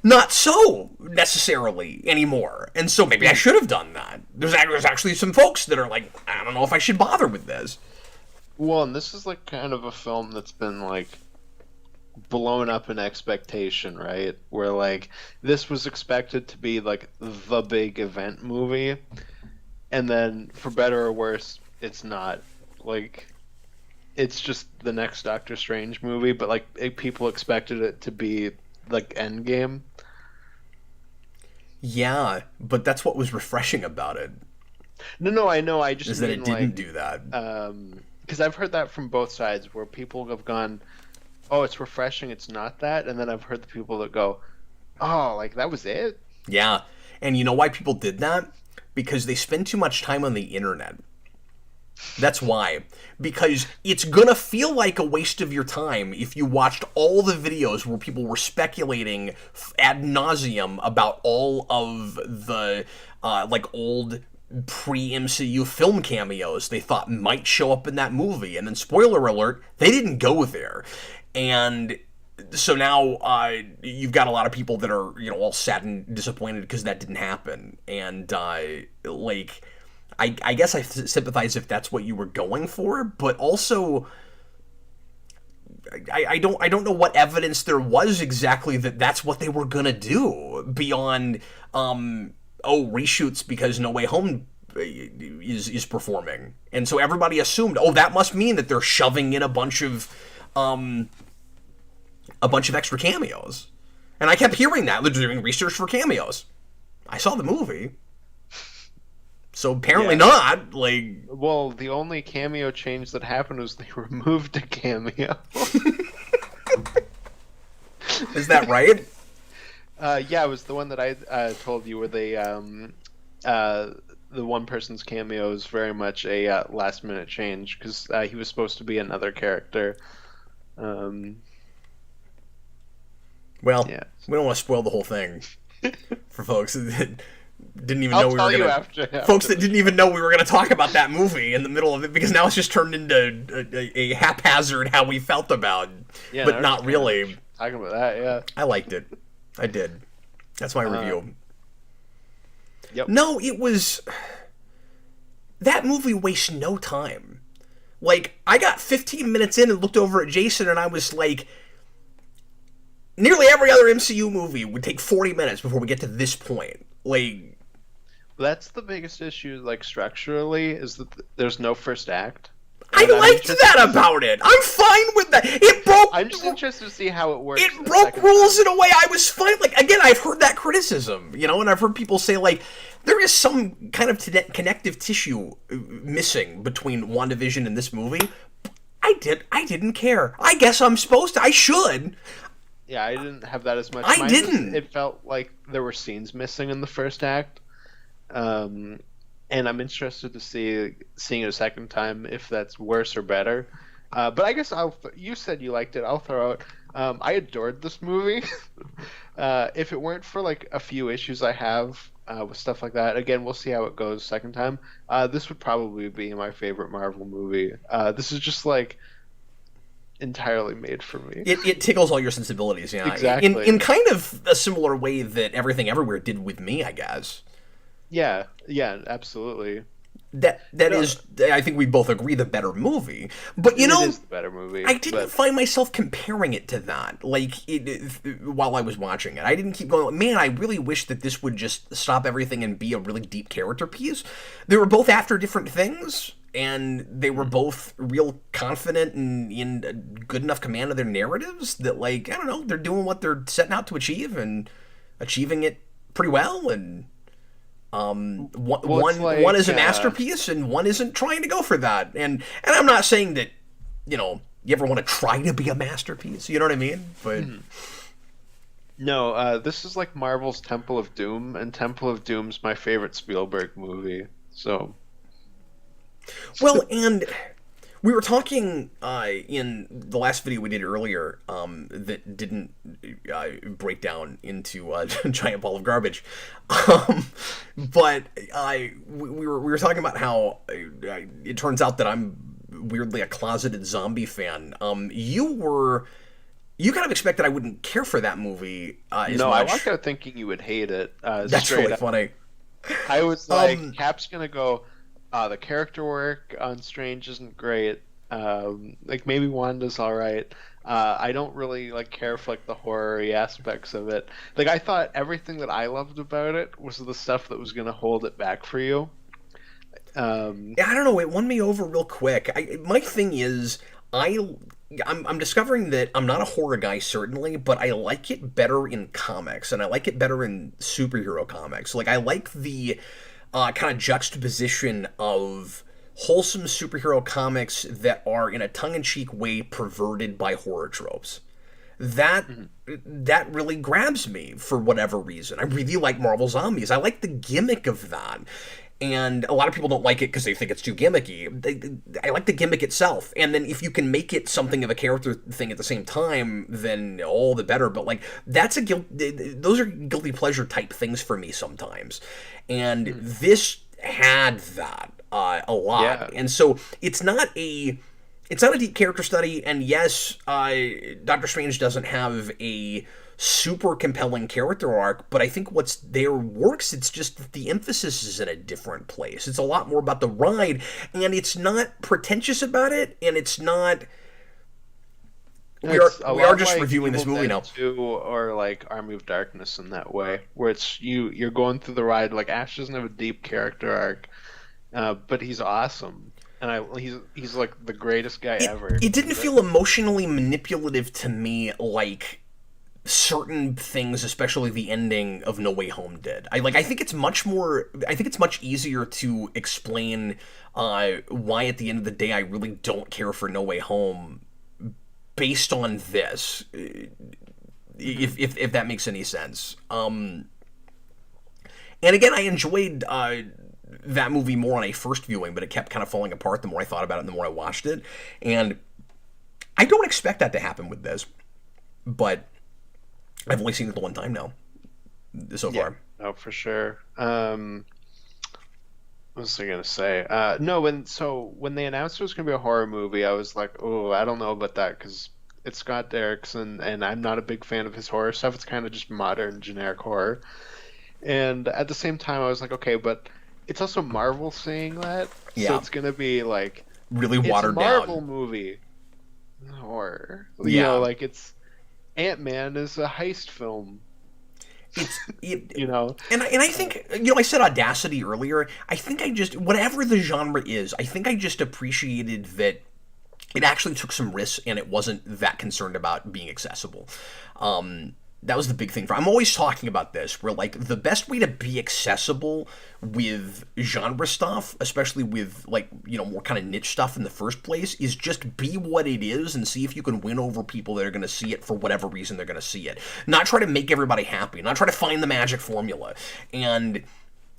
Not so, necessarily, anymore. And so maybe I should have done that. There's actually some folks that are like, I don't know if I should bother with this. Well, and this is like kind of a film that's been like blown up in expectation, right? Where like this was expected to be like the big event movie, and then for better or worse, it's not. Like, it's just the next Doctor Strange movie, but like people expected it to be like Endgame. Yeah, but that's what was refreshing about it. No, I know. I just Is that mean it didn't like, do that. because I've heard that from both sides, where people have gone, "Oh, it's refreshing. It's not that," and then I've heard the people that go, "Oh, like that was it." Yeah, and you know why people did that? Because they spend too much time on the internet. That's why. Because it's gonna feel like a waste of your time if you watched all the videos where people were speculating ad nauseum about all of the like old pre-MCU film cameos they thought might show up in that movie, and then spoiler alert, they didn't go there. And so now you've got a lot of people that are all sad and disappointed because that didn't happen, and like. I guess I sympathize if that's what you were going for, but also I don't know what evidence there was exactly that that's what they were gonna do beyond reshoots because No Way Home is performing, and so everybody assumed that must mean that they're shoving in a bunch of extra cameos, and I kept hearing that they're doing research for cameos. I saw the movie. So apparently not. Like, well, the only cameo change that happened was they removed a cameo. Is that right? Yeah, it was the one that I told you where they the one person's cameo is very much a last minute change because he was supposed to be another character. Um, Well, yeah. we don't want to spoil the whole thing for folks that didn't even I'll know we tell were you gonna. after. Folks that didn't even know we were gonna talk about that movie in the middle of it, because now it's just turned into a haphazard how we felt about, Yeah, but now not we're just really. talking about that. Yeah. I liked it. I did. That's my review. Yep. No, it was. That movie wastes no time. Like, I got 15 minutes in and looked over at Jason and I was like, nearly every other MCU movie would take 40 minutes before we get to this point. Like, That's the biggest issue, like structurally, is that there's no first act. I And I'm liked interested that to see- about it. I'm fine with that. It broke. I'm just interested to see how it works. It the broke second rules time. in a way I was fine. Like, again, I've heard that criticism, and I've heard people say, like, there is some kind of connective tissue missing between WandaVision and this movie. I didn't care. I guess I'm supposed to. I should. Yeah, I didn't have that as much. I Mine didn't. It felt like there were scenes missing in the first act, and I'm interested to seeing it a second time if that's worse or better. But I guess you said you liked it. I'll throw out. I adored this movie. If it weren't for like a few issues I have with stuff like that, again, we'll see how it goes second time. This would probably be my favorite Marvel movie. This is just like entirely made for me. It tickles all your sensibilities, yeah. Exactly. In kind of a similar way that Everything Everywhere did with me, I guess. Yeah, absolutely. That is, I think we both agree, the better movie. But It is the better movie. I didn't find myself comparing it to that, like, while I was watching it. I didn't keep going, man, I really wish that this would just stop everything and be a really deep character piece. They were both after different things, and they were both real confident and in a good enough command of their narratives that, like, I don't know, they're doing what they're setting out to achieve and achieving it pretty well, and one is a masterpiece and one isn't trying to go for that. And I'm not saying that, you ever want to try to be a masterpiece, you know what I mean? But No, this is like Marvel's Temple of Doom, and Temple of Doom's my favorite Spielberg movie. So, well, and we were talking in the last video we did earlier that didn't break down into a giant ball of garbage, but we were talking about how it turns out that I'm weirdly a closeted zombie fan. You kind of expected I wouldn't care for that movie as no, much. I walked out thinking you would hate it. That's straight really up. funny. I was like, Cap's gonna go. The character work on Strange isn't great. Like maybe Wanda's all right. I don't really like care for like the horror-y aspects of it. Like I thought everything that I loved about it was the stuff that was gonna hold it back for you. Yeah, I don't know. It won me over real quick. My thing is, I'm discovering that I'm not a horror guy, certainly, but I like it better in comics, and I like it better in superhero comics. Like, I like the kind of juxtaposition of wholesome superhero comics that are, in a tongue-in-cheek way, perverted by horror tropes. That really grabs me for whatever reason. I really like Marvel Zombies. I like the gimmick of that. And a lot of people don't like it because they think it's too gimmicky. I like the gimmick itself. And then if you can make it something of a character thing at the same time, then all the better. But, like, those are guilty pleasure type things for me sometimes. And this had that a lot. Yeah. And so it's not a deep character study. And yes, Doctor Strange doesn't have a super compelling character arc, but I think what's there works. It's just that the emphasis is in a different place. It's a lot more about the ride, and it's not pretentious about it, and it's not. We are just like reviewing this Evil movie Dead now. 2 or like Army of Darkness in that way, where it's you're going through the ride. Like Ash doesn't have a deep character arc, but he's awesome, and he's like the greatest guy ever. It didn't feel emotionally manipulative to me like certain things, especially the ending of No Way Home did. I think it's much easier to explain why at the end of the day I really don't care for No Way Home based on this, if that makes any sense. And again, I enjoyed that movie more on a first viewing, but it kept kind of falling apart the more I thought about it and the more I watched it. And I don't expect that to happen with this, but I've only seen it the one time now so far. No, for sure. What was I gonna say? No, when they announced it was gonna be a horror movie, I was like, oh, I don't know about that because it's Scott Derrickson, and I'm not a big fan of his horror stuff. It's kind of just modern, generic horror. And at the same time, I was like, okay, but it's also Marvel saying that, so it's gonna be like really watered down. It's a Marvel movie horror. You know, like it's Ant-Man is a heist film. You know, and I think, you know, I said audacity earlier. I think I just, whatever the genre is, I think I just appreciated that it actually took some risks and it wasn't that concerned about being accessible. That was the big thing. I'm always talking about this, where like the best way to be accessible with genre stuff, especially with like, you know, more kind of niche stuff in the first place, is just be what it is and see if you can win over people that are going to see it for whatever reason they're going to see it. Not try to make everybody happy, not try to find the magic formula. And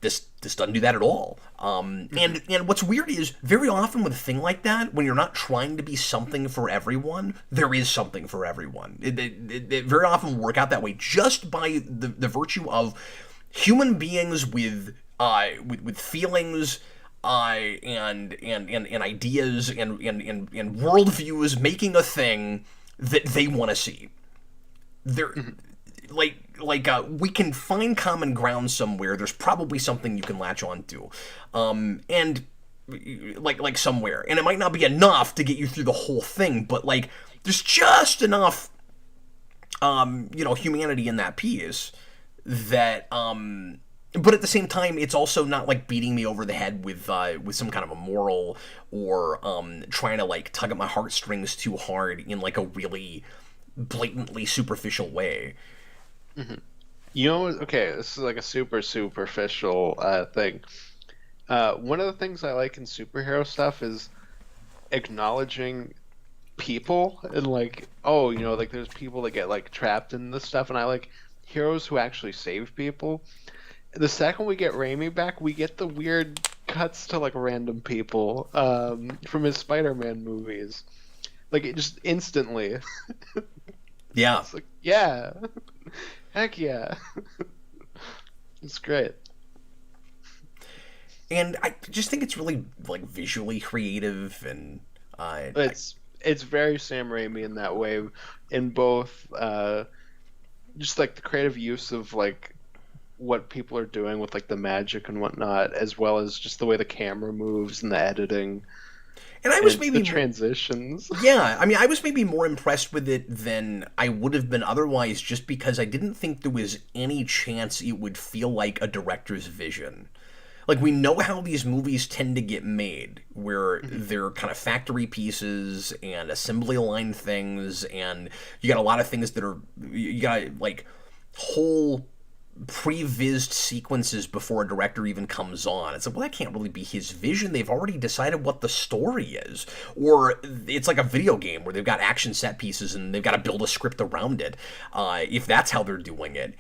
this doesn't do that at all. And what's weird is very often with a thing like that, when you're not trying to be something for everyone, there is something for everyone. It very often work out that way just by the virtue of human beings with feelings and ideas and worldviews making a thing that they want to see. They're we can find common ground somewhere. There's probably something you can latch on to, and like somewhere, and it might not be enough to get you through the whole thing, but like there's just enough, you know, humanity in that piece that, but at the same time, it's also not like beating me over the head with some kind of a moral or trying to like tug at my heartstrings too hard in like a really blatantly superficial way. Mm-hmm. You know, okay, this is like a super superficial thing. One of the things I like in superhero stuff is acknowledging people and like, oh, you know, like there's people that get like trapped in this stuff, and I like heroes who actually save people. The second we get Raimi back, we get the weird cuts to like random people from his Spider-Man movies, like it just instantly. Yeah. It's like, yeah. Heck yeah. It's great. And I just think it's really like visually creative, and it's very Sam Raimi in that way, in both just like the creative use of like what people are doing with like the magic and whatnot, as well as just the way the camera moves and the editing. And I was maybe the transitions. Yeah, I mean, I was maybe more impressed with it than I would have been otherwise, just because I didn't think there was any chance it would feel like a director's vision. Like, we know how these movies tend to get made, where they're kind of factory pieces and assembly line things, and you got a lot of things that are, you got like whole pre-vised sequences before a director even comes on. It's like, well, that can't really be his vision. They've already decided what the story is. Or it's like a video game where they've got action set pieces and they've got to build a script around it, if that's how they're doing it.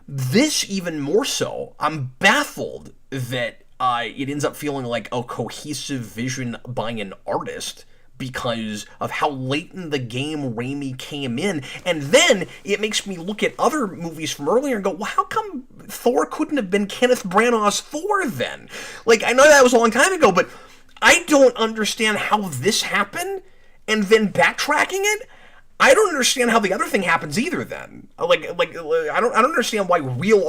This, even more so, I'm baffled that it ends up feeling like a cohesive vision by an artist, because of how late in the game Raimi came in. And then it makes me look at other movies from earlier and go, well, how come Thor couldn't have been Kenneth Branagh's Thor then? Like, I know that was a long time ago, but I don't understand how this happened, and then backtracking it, I don't understand how the other thing happens either then. Like I don't understand why real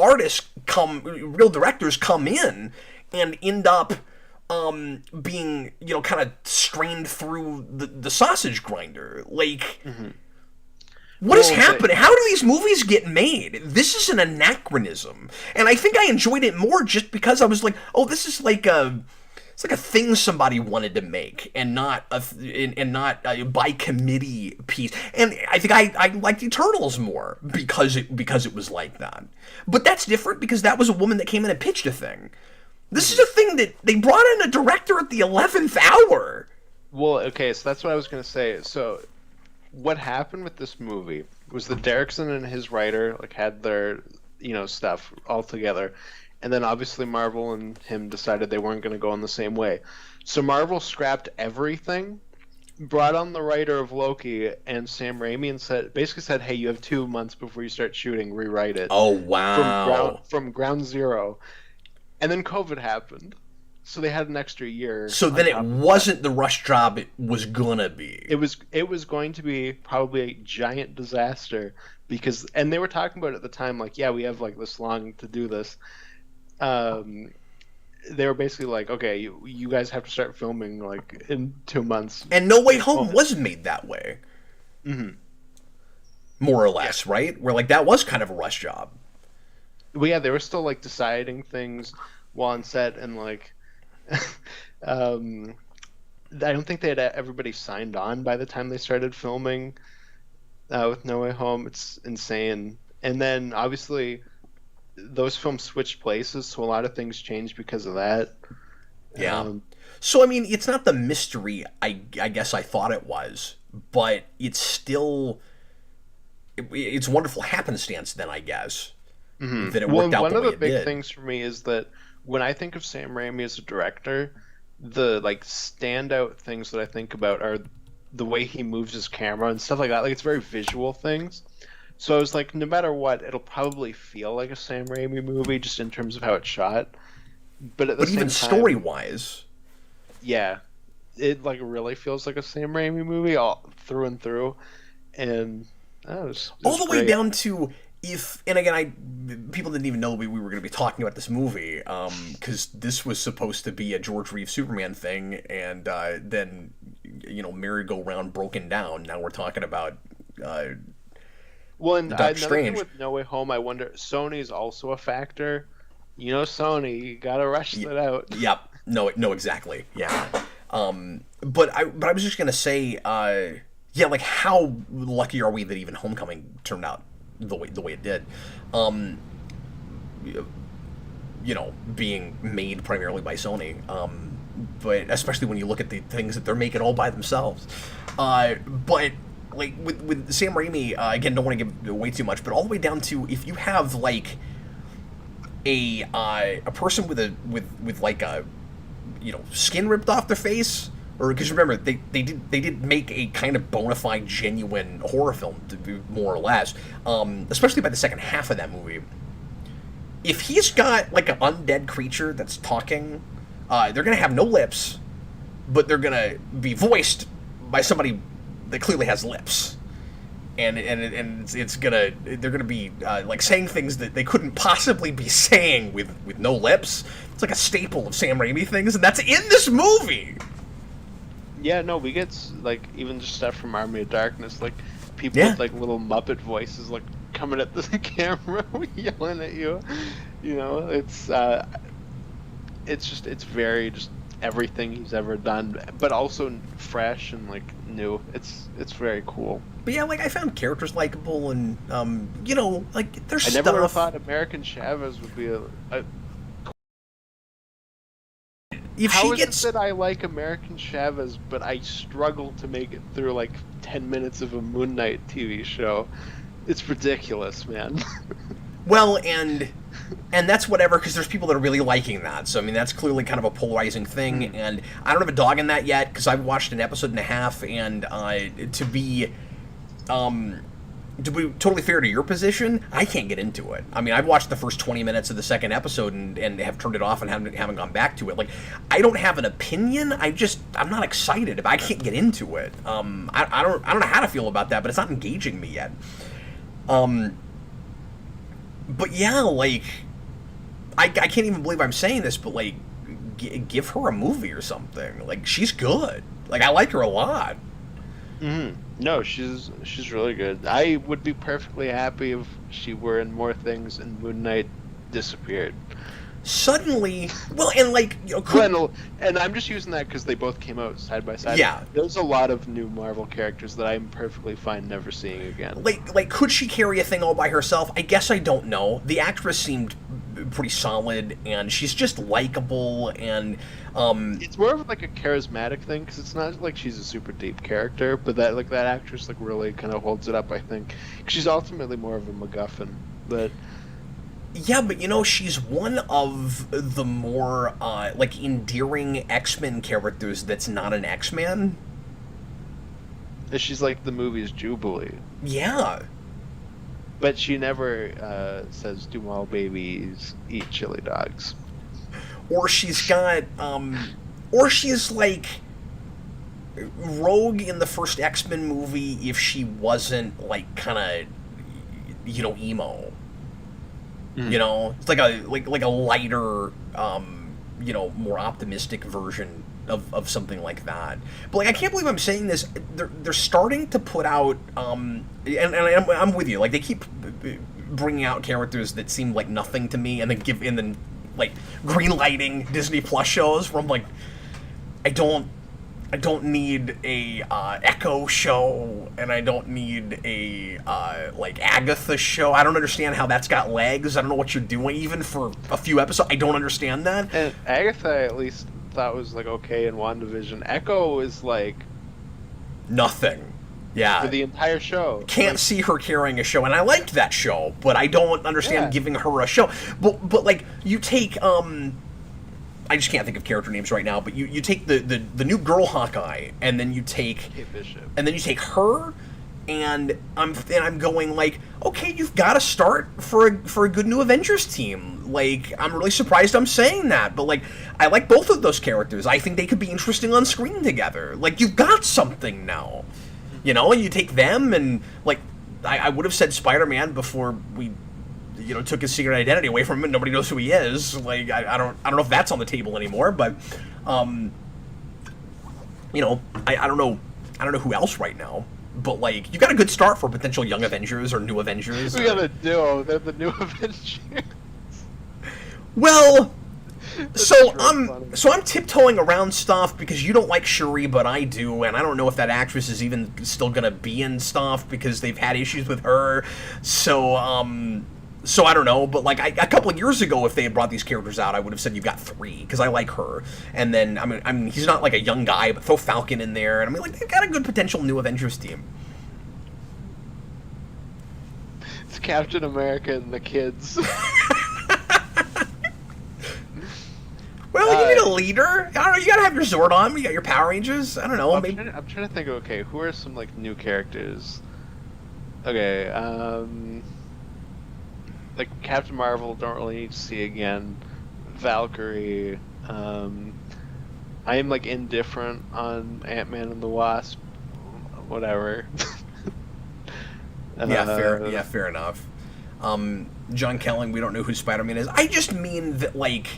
directors come in and end up being, you know, kind of strained through the sausage grinder. Like, what is happening? How do these movies get made? This is an anachronism. And I think I enjoyed it more just because I was like, oh, this is like it's like a thing somebody wanted to make, and not a by committee piece. And I think I liked Eternals more because it was like that. But that's different because that was a woman that came in and pitched a thing. This is a thing that they brought in a director at the 11th hour. Well, okay, so that's what I was going to say. So what happened with this movie was that Derrickson and his writer like had their, you know, stuff all together, and then obviously Marvel and him decided they weren't going to go in the same way. So Marvel scrapped everything, brought on the writer of Loki and Sam Raimi, and basically said, "Hey, you have 2 months before you start shooting. Rewrite it Oh, wow. from ground zero." And then COVID happened, so they had an extra year. So then it wasn't the rush job it was gonna be. It was going to be probably a giant disaster because, and they were talking about it at the time, like, yeah, we have like this long to do this. They were basically like, okay, you guys have to start filming like in 2 months. And No Way Home was made that way. Mm-hmm. More or less, right? Where like that was kind of a rush job. Well, yeah, they were still like deciding things while on set, and like, I don't think they had everybody signed on by the time they started filming with No Way Home. It's insane. And then obviously those films switched places, so a lot of things changed because of that. Yeah. So I mean, it's not the mystery I guess I thought it was, but it's still it's wonderful happenstance then, I guess. Mm-hmm. That it worked out one the of way the it big did. things for me is that when I think of Sam Raimi as a director, the like standout things that I think about are the way he moves his camera and stuff like that. Like, it's very visual things. So I was like, no matter what, it'll probably feel like a Sam Raimi movie just in terms of how it's shot. But at the But same even time, story-wise, yeah, it like really feels like a Sam Raimi movie all through and through. And it was all the way great. down to if, and again, people didn't even know we were going to be talking about this movie, because this was supposed to be a George Reeves Superman thing, and then, merry-go-round broken down. Now we're talking about Well, and Doctor another thing Strange. with No Way Home, I wonder, Sony's also a factor. You know, Sony, you gotta rush that out. Yep. No, exactly. Yeah. But I was just gonna say, like, how lucky are we that even Homecoming turned out the way it did? Being made primarily by Sony. But especially when you look at the things that they're making all by themselves. But like with Sam Raimi, again, don't want to give away too much, but all the way down to if you have like a person with like a skin ripped off their face, or because remember they did make a kind of bona fide genuine horror film, to be more or less, especially by the second half of that movie. If he's got like an undead creature that's talking, they're gonna have no lips, but they're gonna be voiced by somebody that clearly has lips. And they're gonna be like saying things that they couldn't possibly be saying with no lips. It's like a staple of Sam Raimi things, and that's in this movie. Yeah, no, we get like even just stuff from Army of Darkness, like people with like little Muppet voices, like coming at the camera, yelling at you. It's very just everything he's ever done, but also fresh and like new. It's very cool. But yeah, like I found characters likable, and like there's I stuff. never would have thought American Chavez would be a If How she is gets it that I like American Chavez, but I struggle to make it through like 10 minutes of a Moon Knight TV show? It's ridiculous, man. well, and that's whatever, because there's people that are really liking that. So I mean, that's clearly kind of a polarizing thing, and I don't have a dog in that yet because I've watched an episode and a half, and to be totally fair to your position, I can't get into it. I mean, I've watched the first 20 minutes of the second episode and have turned it off and haven't gone back to it. Like, I don't have an opinion. I'm not excited. If I can't get into it, I don't know how to feel about that, but it's not engaging me yet. But yeah, like, I can't even believe I'm saying this, but like, give her a movie or something. Like, she's good. Like, I like her a lot. Mm-hmm. No, she's really good. I would be perfectly happy if she were in more things and Moon Knight disappeared. Suddenly, well, and like, and I'm just using that because they both came out side by side. Yeah. There's a lot of new Marvel characters that I'm perfectly fine never seeing again. Like, could she carry a thing all by herself? I guess I don't know. The actress seemed pretty solid, and she's just likable, and it's more of like a charismatic thing because it's not like she's a super deep character, but that actress like really kind of holds it up. I think 'cause she's ultimately more of a MacGuffin, but Yeah, but she's one of the more like endearing X-Men characters that's not an X-Man. She's like the movie's Jubilee. Yeah. But she never says, "Do all babies eat chili dogs?" Or she's got, or she's like Rogue in the first X-Men movie if she wasn't like kind of, emo. It's like a lighter, more optimistic version of something like that. But like, I can't believe I'm saying this. They're starting to put out, and I'm with you. Like, they keep bringing out characters that seem like nothing to me, and then like green lighting Disney Plus shows where I'm like, I don't need a Echo show, and I don't need a like Agatha show. I don't understand how that's got legs. I don't know what you're doing, even for a few episodes. I don't understand that. And Agatha, I at least thought was like okay in WandaVision. Echo is like nothing. Yeah. For the entire show. Can't see her carrying a show, and I liked that show, but I don't understand giving her a show. But like, you take I just can't think of character names right now, but you take the new girl Hawkeye, and then you take Kate Bishop. And then you take her, and I'm going like, okay, you've got to start for a good new Avengers team. Like, I'm really surprised I'm saying that, but like, I like both of those characters. I think they could be interesting on screen together. Like, you've got something now, and you take them, and like, I would have said Spider-Man before we took his secret identity away from him and nobody knows who he is. Like, I don't know if that's on the table anymore, but I don't know who else right now. But like, you got a good start for potential young Avengers or new Avengers. We got a duo. They're the new Avengers. Well, so I'm tiptoeing around stuff because you don't like Shuri, but I do, and I don't know if that actress is even still gonna be in stuff because they've had issues with her. So I don't know, but like, a couple of years ago, if they had brought these characters out, I would have said you've got 3 because I like her. And then I mean, he's not like a young guy, but throw Falcon in there, and I mean, like, they've got a good potential new Avengers team. It's Captain America and the kids. Well, you need a leader. I don't know. You gotta have your Zordon. You got your Power Rangers. I don't know. I'm trying to think. Okay, who are some like new characters? Okay, like Captain Marvel, don't really need to see again. Valkyrie. I am like indifferent on Ant-Man and the Wasp. Whatever. Fair enough. John Kelling, we don't know who Spider-Man is. I just mean that, like,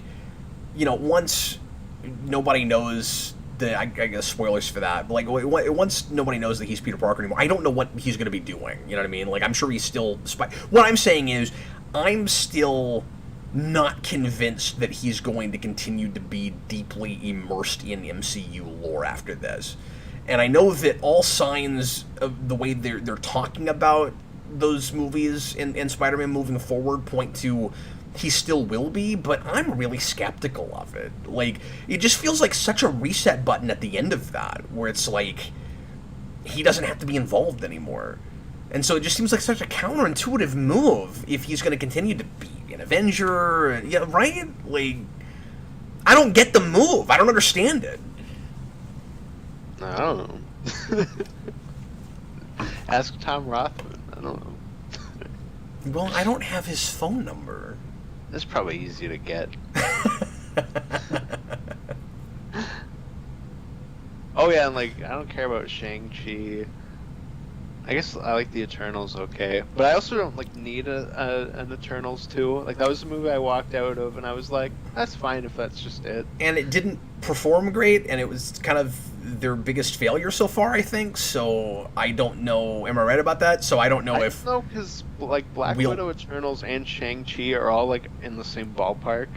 once nobody knows that, I guess spoilers for that, but like, once nobody knows that he's Peter Parker anymore, I don't know what he's going to be doing. You know what I mean? Like, I'm sure he's still what I'm saying is, I'm still not convinced that he's going to continue to be deeply immersed in MCU lore after this. And I know that all signs of the way they're talking about those movies and Spider-Man moving forward point to he still will be, but I'm really skeptical of it. Like, it just feels like such a reset button at the end of that, where it's like, he doesn't have to be involved anymore. And so it just seems like such a counterintuitive move if he's going to continue to be an Avenger, right? Like, I don't get the move. I don't understand it. I don't know. Ask Tom Rothman. I don't know. Well, I don't have his phone number. That's probably easy to get. Oh yeah, and like, I don't care about Shang-Chi. I guess I like the Eternals okay, but I also don't like need an Eternals 2. Like, that was the movie I walked out of, and I was like, that's fine if that's just it. And it didn't perform great, and it was kind of their biggest failure so far, I think. So I don't know. Am I right about that? So I don't know if. No, because like Black Widow, Eternals, and Shang-Chi are all like in the same ballpark.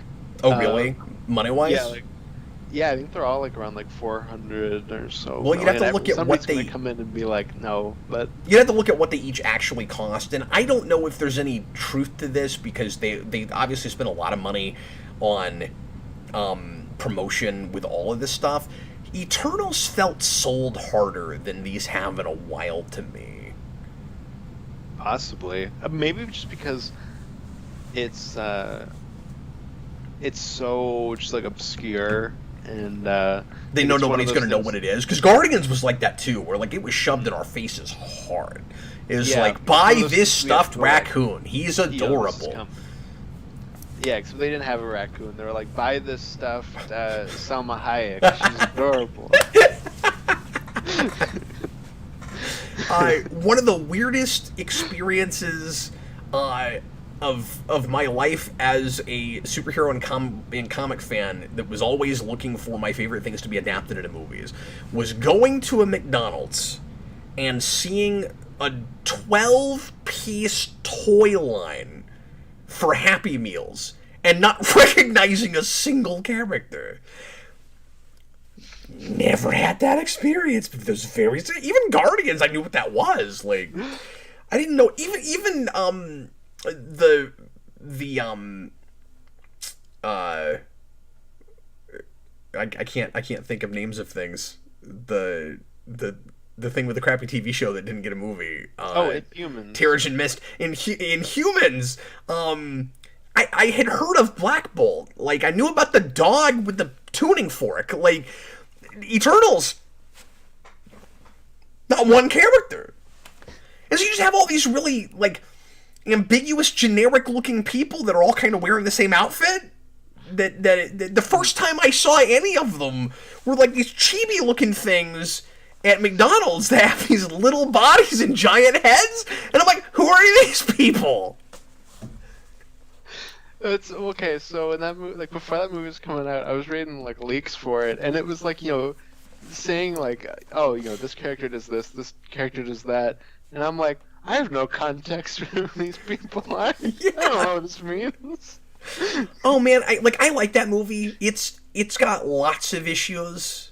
Oh really? Money-wise? Yeah. Yeah, I think they're all like around like 400 or so. Well, you'd have to look at what they come in and be like, no, but you'd have to look at what they each actually cost, and I don't know if there's any truth to this because they obviously spent a lot of money on promotion with all of this stuff. Eternals felt sold harder than these have in a while to me. Possibly, maybe just because it's so just like obscure, and They know nobody's going to know what it is. Because Guardians was like that too, where like it was shoved in our faces hard. It was like, buy this stuffed raccoon. He's adorable. Yeah, because they didn't have a raccoon. They were like, buy this stuffed Salma Hayek. She's adorable. One of the weirdest experiences of my life as a superhero and comic fan that was always looking for my favorite things to be adapted into movies was going to a McDonald's and seeing a 12-piece toy line for Happy Meals and not recognizing a single character. Never had that experience, but there's even Guardians, I knew what that was. Like, I didn't know even I can't think of names of things. The thing with the crappy TV show that didn't get a movie. Inhumans. Terrigen Mist. Inhumans. I had heard of Black Bolt. Like, I knew about the dog with the tuning fork. Like, Eternals. Not one character. And so you just have all these really, like, ambiguous, generic-looking people that are all kind of wearing the same outfit. That the first time I saw any of them were, like, these chibi-looking things at McDonald's that have these little bodies and giant heads. And I'm like, who are these people? It's okay. So in that movie, like before that movie was coming out, I was reading like leaks for it, and it was like saying like, oh, this character does this character does that, and I'm like, I have no context for who these people are. Yeah. I don't know what this means. Oh man, I like that movie. It's got lots of issues.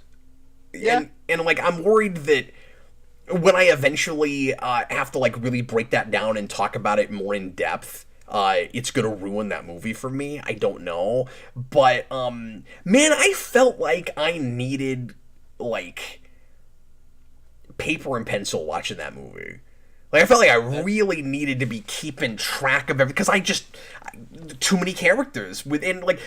Yeah. And like I'm worried that when I eventually have to like really break that down and talk about it more in depth, it's gonna ruin that movie for me. I don't know, but man, I felt like I needed like paper and pencil watching that movie. Like I felt like I really needed to be keeping track of everything because too many characters within like.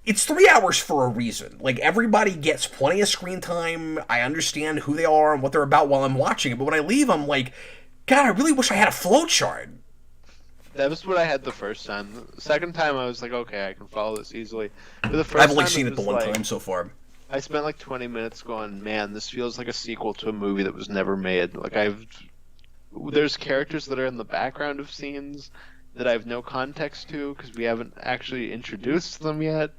It's 3 hours for a reason. Like, everybody gets plenty of screen time. I understand who they are and what they're about while I'm watching it. But when I leave, I'm like, God, I really wish I had a flowchart. That was what I had the first time. The second time, I was like, okay, I can follow this easily. But the first I've only time, seen it the one time so far. I spent like 20 minutes going, man, this feels like a sequel to a movie that was never made. Like, there's characters that are in the background of scenes that I have no context to because we haven't actually introduced them yet.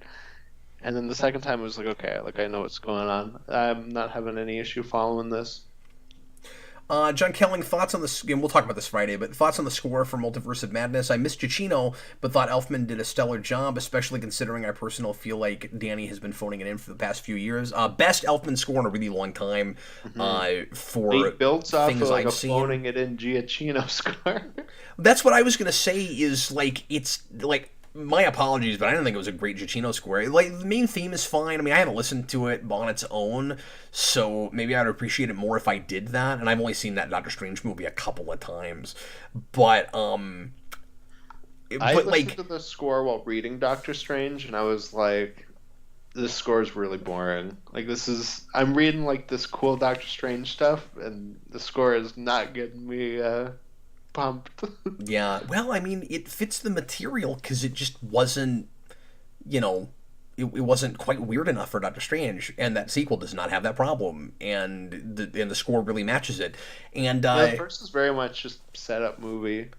And then the second time I was like, okay, like I know what's going on. I'm not having any issue following this. John Kelling, thoughts on this, and we'll talk about this Friday, but thoughts on the score for Multiverse of Madness. I missed Giacchino, but thought Elfman did a stellar job, especially considering I personally feel like Danny has been phoning it in for the past few years. Best Elfman score in a really long time for he builds off things of like I've a seen. phoning it in Giacchino score. That's what I was going to say is, like, it's, like, my apologies, but I didn't think it was a great Giacchino score. Like, the main theme is fine. I mean, I haven't listened to it on its own, so maybe I'd appreciate it more if I did that. And I've only seen that Doctor Strange movie a couple of times. But, I listened to the score while reading Doctor Strange, and I was like, this score is really boring. Like, I'm reading, like, this cool Doctor Strange stuff, and the score is not getting me, pumped. Yeah, well, I mean, it fits the material because it just wasn't, it wasn't quite weird enough for Doctor Strange, and that sequel does not have that problem, and the score really matches it. And the first is very much just setup movie.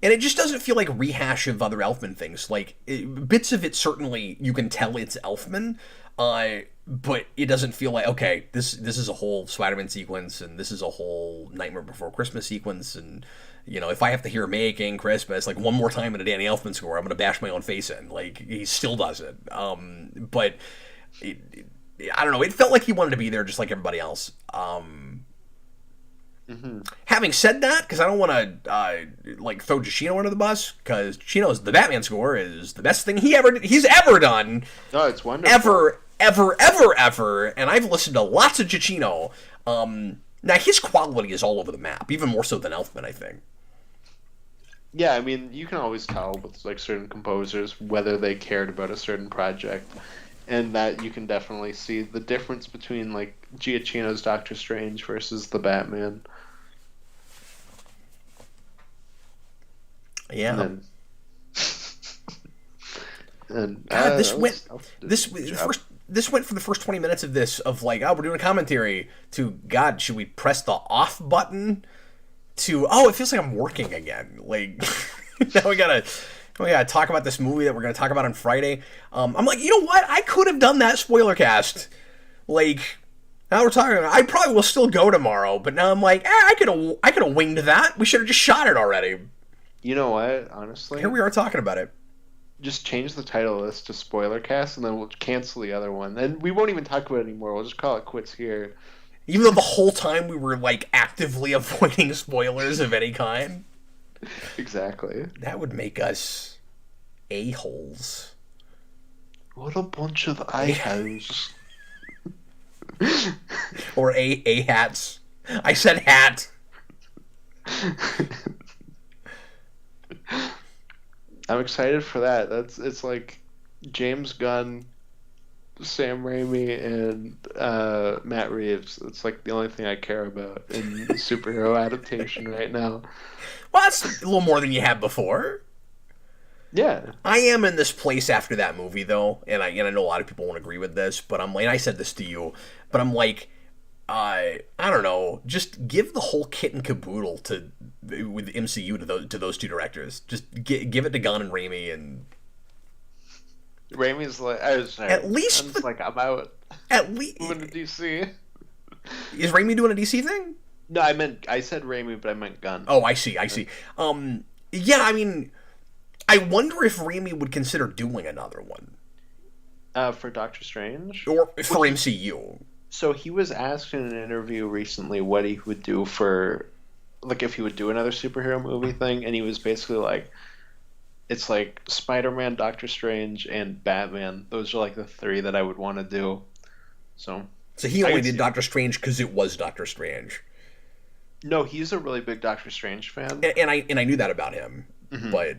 And it just doesn't feel like a rehash of other Elfman things. Like, bits of it certainly, you can tell it's Elfman, but it doesn't feel like, okay, this is a whole Spider-Man sequence, and this is a whole Nightmare Before Christmas sequence, and, if I have to hear Making Christmas, like, one more time in a Danny Elfman score, I'm going to bash my own face in. Like, he still does it. But, I don't know, it felt like he wanted to be there just like everybody else. Having said that, because I don't want to throw Giacchino under the bus, because Giacchino's the Batman score is the best thing he's ever done. No, it's wonderful. Ever, and I've listened to lots of Giacchino. Now his quality is all over the map, even more so than Elfman, I think. Yeah, I mean, you can always tell with like certain composers whether they cared about a certain project, and that you can definitely see the difference between like Giacchino's Doctor Strange versus the Batman. Yeah. And then, God, this that went was this a good the job. first this went for the first 20 minutes of this of like, oh, we're doing a commentary, to God, should we press the off button, to, oh, it feels like I'm working again. Like now we gotta talk about this movie that we're gonna talk about on Friday. I'm like, you know what? I could have done that spoiler cast. Like, now we're talking. I probably will still go tomorrow, but now I'm like, I could have winged that. We should have just shot it already. You know what? Honestly, Here we are talking about it. just change the title of this to Spoiler Cast, and then we'll cancel the other one. And we won't even talk about it anymore. We'll just call it quits here. Even though the whole time we were like actively avoiding spoilers of any kind. Exactly. That would make us a-holes. What a bunch of a-holes. Or a-hats. I said hat. I'm excited for that. It's like James Gunn, Sam Raimi, and Matt Reeves. It's like the only thing I care about in superhero adaptation right now. Well, that's a little more than you had before. Yeah. I am in this place after that movie, though, and I know a lot of people won't agree with this, but I'm like, and I said this to you, but I'm like, I don't know, just give the whole kit and caboodle with the MCU to those two directors. Just give it to Gunn and Raimi, and Raimi's like, at least I'm just like, I'm out. At least Moving to DC. Is Raimi doing a DC thing? No, I said Raimi, but I meant Gunn. Oh, I see. Yeah, I mean, I wonder if Raimi would consider doing another one. For Doctor Strange? Or for MCU. So he was asked in an interview recently what he would do for, like, if he would do another superhero movie thing, and he was basically like, it's like Spider-Man, Doctor Strange, and Batman. Those are like the three that I would want to do. So he only did Doctor Strange because it was Doctor Strange. No, he's a really big Doctor Strange fan. And I knew that about him, but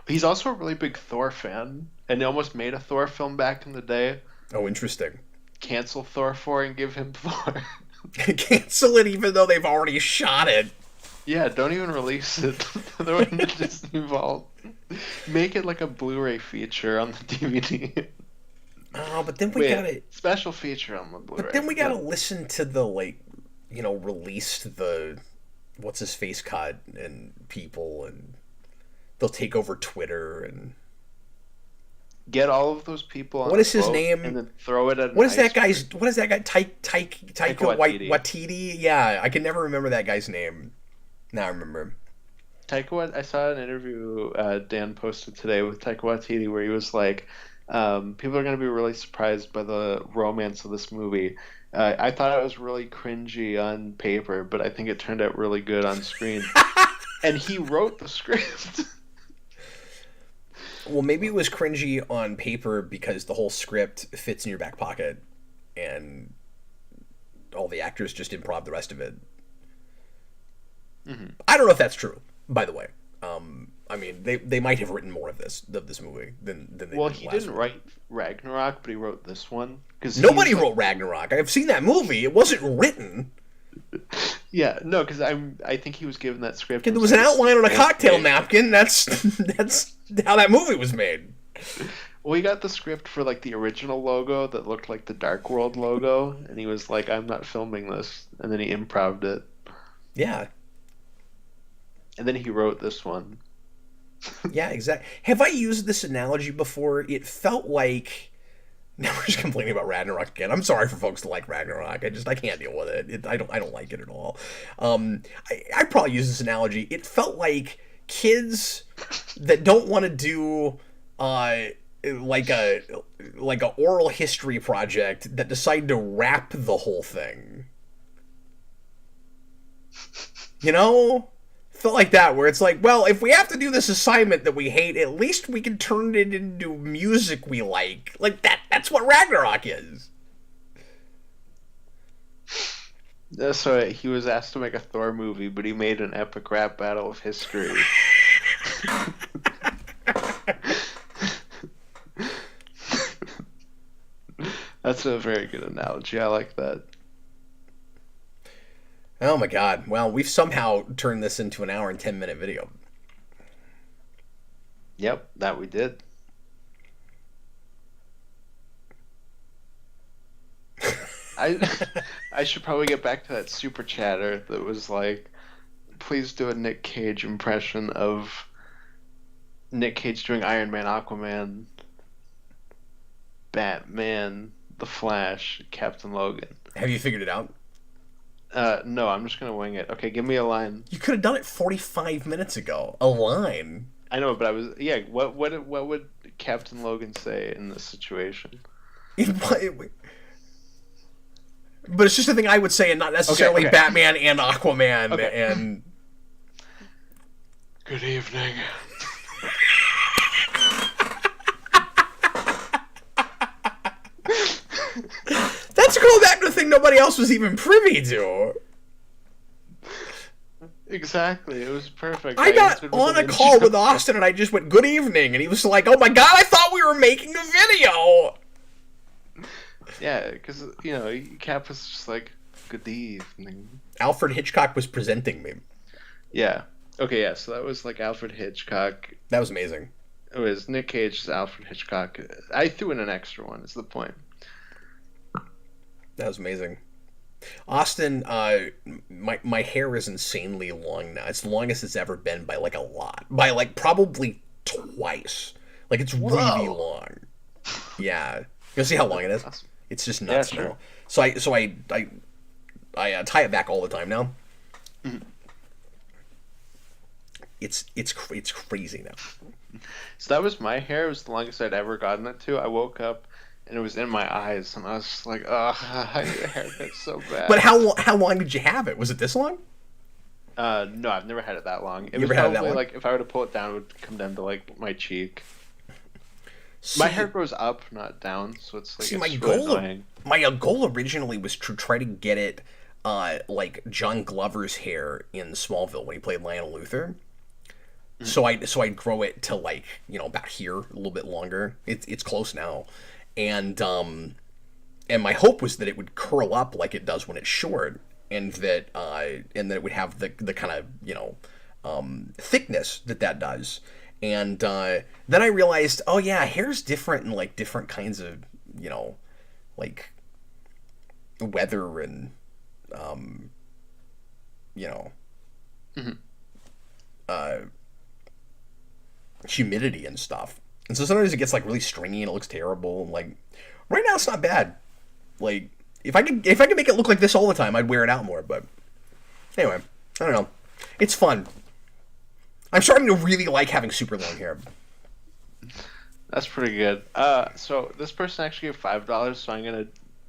he's also a really big Thor fan, and they almost made a Thor film back in the day. Oh, interesting. Cancel Thor 4 and give him Thor. Cancel it even though they've already shot it. Yeah, don't even release it. Throw it in the Disney Vault. Make it like a Blu-ray feature on the DVD. Oh, but then we gotta special feature on the Blu-ray. But then we gotta listen to the released the what's his face cut and people, and they'll take over Twitter and get all of those people on what is his name and then throw it at what is that guy Taika Waititi? Yeah, I can never remember that guy's name. Now I remember. I saw an interview Dan posted today with Taika Waititi where he was like, people are going to be really surprised by the romance of this movie. I thought it was really cringy on paper, but I think it turned out really good on screen. And he wrote the script. Well, maybe it was cringy on paper because the whole script fits in your back pocket and all the actors just improv the rest of it. I don't know if that's true, by the way. I mean, they might have written more of this movie than they did. Well, he didn't write Ragnarok, but he wrote this one. Nobody wrote Ragnarok. I've seen that movie. It wasn't written. Yeah, no, because I think he was given that script. There was an outline on a cocktail napkin. That's how that movie was made. Well, he got the script for like the original logo that looked like the Dark World logo, and he was like, "I'm not filming this," and then he improv'd it. Yeah. And then he wrote this one. Yeah, exactly. Have I used this analogy before? It felt like... Now we're just complaining about Ragnarok again. I'm sorry for folks that like Ragnarok. I can't deal with it. I don't like it at all. I probably use this analogy. It felt like kids that don't want to do like a oral history project that decide to rap the whole thing. You know? Felt like that, where it's like, well, if we have to do this assignment that we hate, at least we can turn it into music we like. Like, that's what Ragnarok is. So he was asked to make a Thor movie, but he made an epic rap battle of history. That's a very good analogy. I like that. Oh my god. Well, we've somehow turned this into an hour and 10-minute video. Yep, that we did. I should probably get back to that super chatter that was like, please do a Nick Cage impression of Nick Cage doing Iron Man, Aquaman, Batman, The Flash, Captain Logan. Have you figured it out? No, I'm just gonna wing it. Okay, give me a line. You could have done it 45 minutes ago. A line. I know, but what would Captain Logan say in this situation? But it's just a thing I would say, and not necessarily Okay. Batman and Aquaman and. Good evening. That's going back to the thing nobody else was even privy to. Exactly, it was perfect. I got answered with on an a call intro. with Austin and I just went, good evening. And he was like, oh my god, I thought we were making a video. Yeah, because, Cap was just like, good evening. Alfred Hitchcock was presenting me. Yeah. Okay, yeah, so that was like Alfred Hitchcock. That was amazing. It was Nick Cage's Alfred Hitchcock. I threw in an extra one, is the point. That was amazing. Austin, my hair is insanely long now. It's the longest it's ever been by like a lot. By like probably twice. Like it's really long. Yeah. You'll see how long it is. Awesome. It's just nuts Yeah, sure. now. So I tie it back all the time now. Mm-hmm. It's crazy now. So that was my hair. It was the longest I'd ever gotten it to. I woke up and it was in my eyes, and I was just like, ugh, I need a haircut so bad. But how long did you have it? Was it this long? No, I've never had it that long. It You was never had it that probably long? like, if I were to pull it down, it would come down to like my cheek. See, My hair grows up, not down, so it's like, See, it's my really goal, annoying. my goal originally was to try to get it, like John Glover's hair in Smallville when he played Lionel Luthor. So I'd grow it to like about here, a little bit longer. It's close now, and my hope was that it would curl up like it does when it's short, and that it would have the kind of thickness that does. And then I realized, oh yeah, hair's different in like different kinds of like weather and humidity and stuff. And so sometimes it gets like really stringy and it looks terrible. And like right now it's not bad. Like if I could make it look like this all the time, I'd wear it out more. But anyway, I don't know. It's fun. I'm starting to really like having super long hair. That's pretty good. So this person actually gave $5, so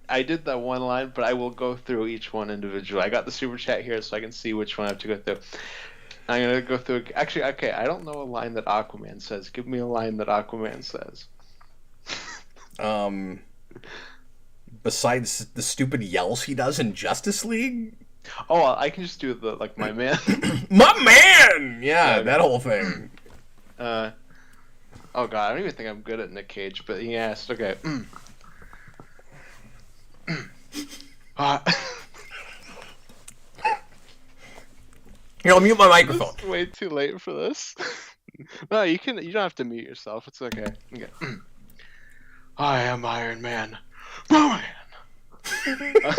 I did that one line, but I will go through each one individually. I got the super chat here, so I can see which one I have to go through. I'm gonna go through. Actually, okay, I don't know a line that Aquaman says. Give me a line that Aquaman says. Besides the stupid yells he does in Justice League. Oh, I can just do the my man. My man! Yeah, Yeah. that whole thing. Oh god, I don't even think I'm good at Nick Cage, but he asked. Okay. Here, I'll mute my microphone. It's way too late for this. No, you don't have to mute yourself. It's okay. Okay. I am Iron Man. My man.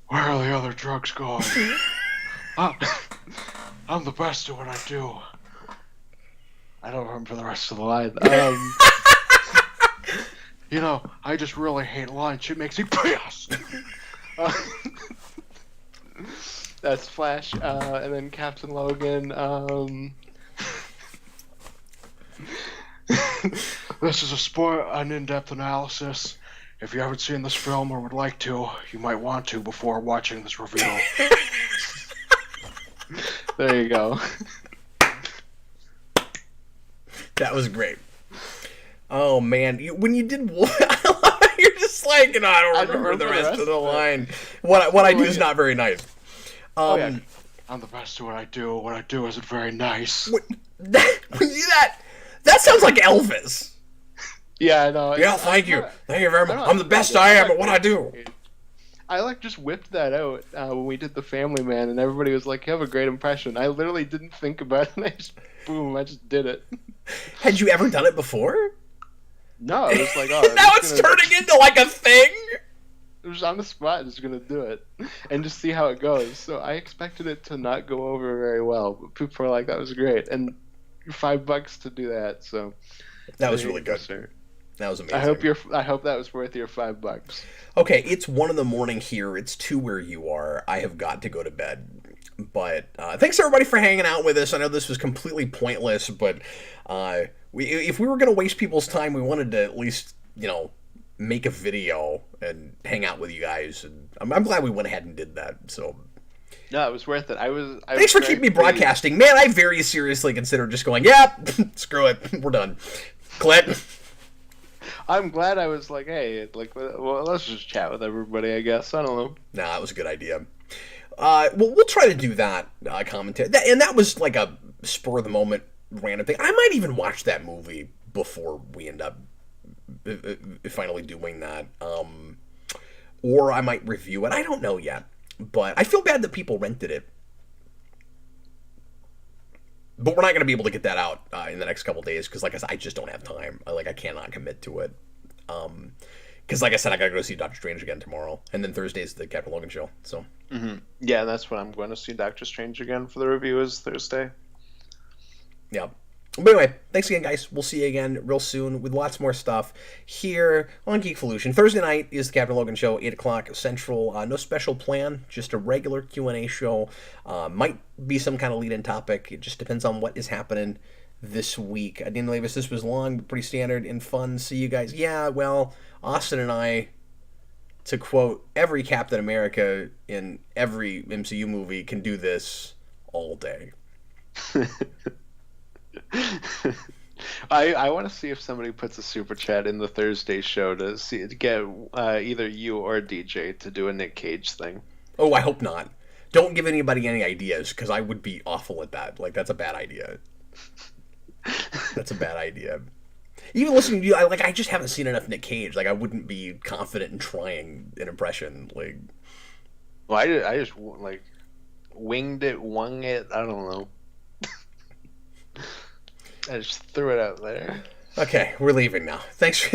Where are the other drugs going? I'm the best at what I do. I don't remember the rest of the line. I just really hate lunch. It makes me pissed. That's Flash, and then Captain Logan. This is an in-depth analysis. If you haven't seen this film or would like to, you might want to before watching this review. There you go. That was great. Oh man, when you did you're just It's like, I don't remember the rest of the line. What I do is not very nice. Oh yeah, I'm the best at what I do. What I do isn't very nice. That sounds like Elvis. Yeah, I know. Yeah, thank you very much. I'm the best I am at what I do. I just whipped that out when we did the Family Man, and everybody was like, "You have a great impression." I literally didn't think about it. And I just did it. Had you ever done it before? No, it was like, oh, now it's turning into like a thing. It was on the spot, just gonna do it and just see how it goes. So I expected it to not go over very well, but people were like, "That was great," and $5 to do that. So that was really good. That was amazing. I hope that was worth your $5. Okay, it's 1 a.m. here. It's 2 where you are. I have got to go to bed. But thanks everybody for hanging out with us. I know this was completely pointless, but if we were going to waste people's time, we wanted to at least, make a video and hang out with you guys. And I'm glad we went ahead and did that. So no, it was worth it. Thanks for keeping me broadcasting, man. I very seriously considered just going, yeah, screw it, we're done. Click. I'm glad I was like, hey, well, let's just chat with everybody, I guess. I don't know. Nah, that was a good idea. We'll try to do that commentary. That was like a spur of the moment random thing. I might even watch that movie before we end up finally doing that. Or I might review it. I don't know yet. But I feel bad that people rented it. But we're not going to be able to get that out in the next couple days because, like I said, I just don't have time. I cannot commit to it. Because, like I said, I got to go see Doctor Strange again tomorrow. And then Thursday's the Captain Logan show. So. Mm-hmm. Yeah, that's when I'm going to see Doctor Strange again for the review is Thursday. Yeah. But anyway, thanks again, guys. We'll see you again real soon with lots more stuff here on Geekvolution. Thursday night is the Captain Logan show, 8 o'clock Central. No special plan, just a regular Q&A show. Might be some kind of lead-in topic. It just depends on what is happening this week. I didn't believe this was long, but pretty standard and fun. See you guys. Yeah, well, Austin and I, to quote every Captain America in every MCU movie, can do this all day. I want to see if somebody puts a super chat in the Thursday show to get either you or DJ to do a Nick Cage thing. Oh, I hope not. Don't give anybody any ideas because I would be awful at that. Like, that's a bad idea. That's a bad idea. Even listening to you, I just haven't seen enough Nick Cage. Like, I wouldn't be confident in trying an impression. Like, well, I just winged it, wung it. I don't know. I just threw it out there. Okay, we're leaving now. Thanks.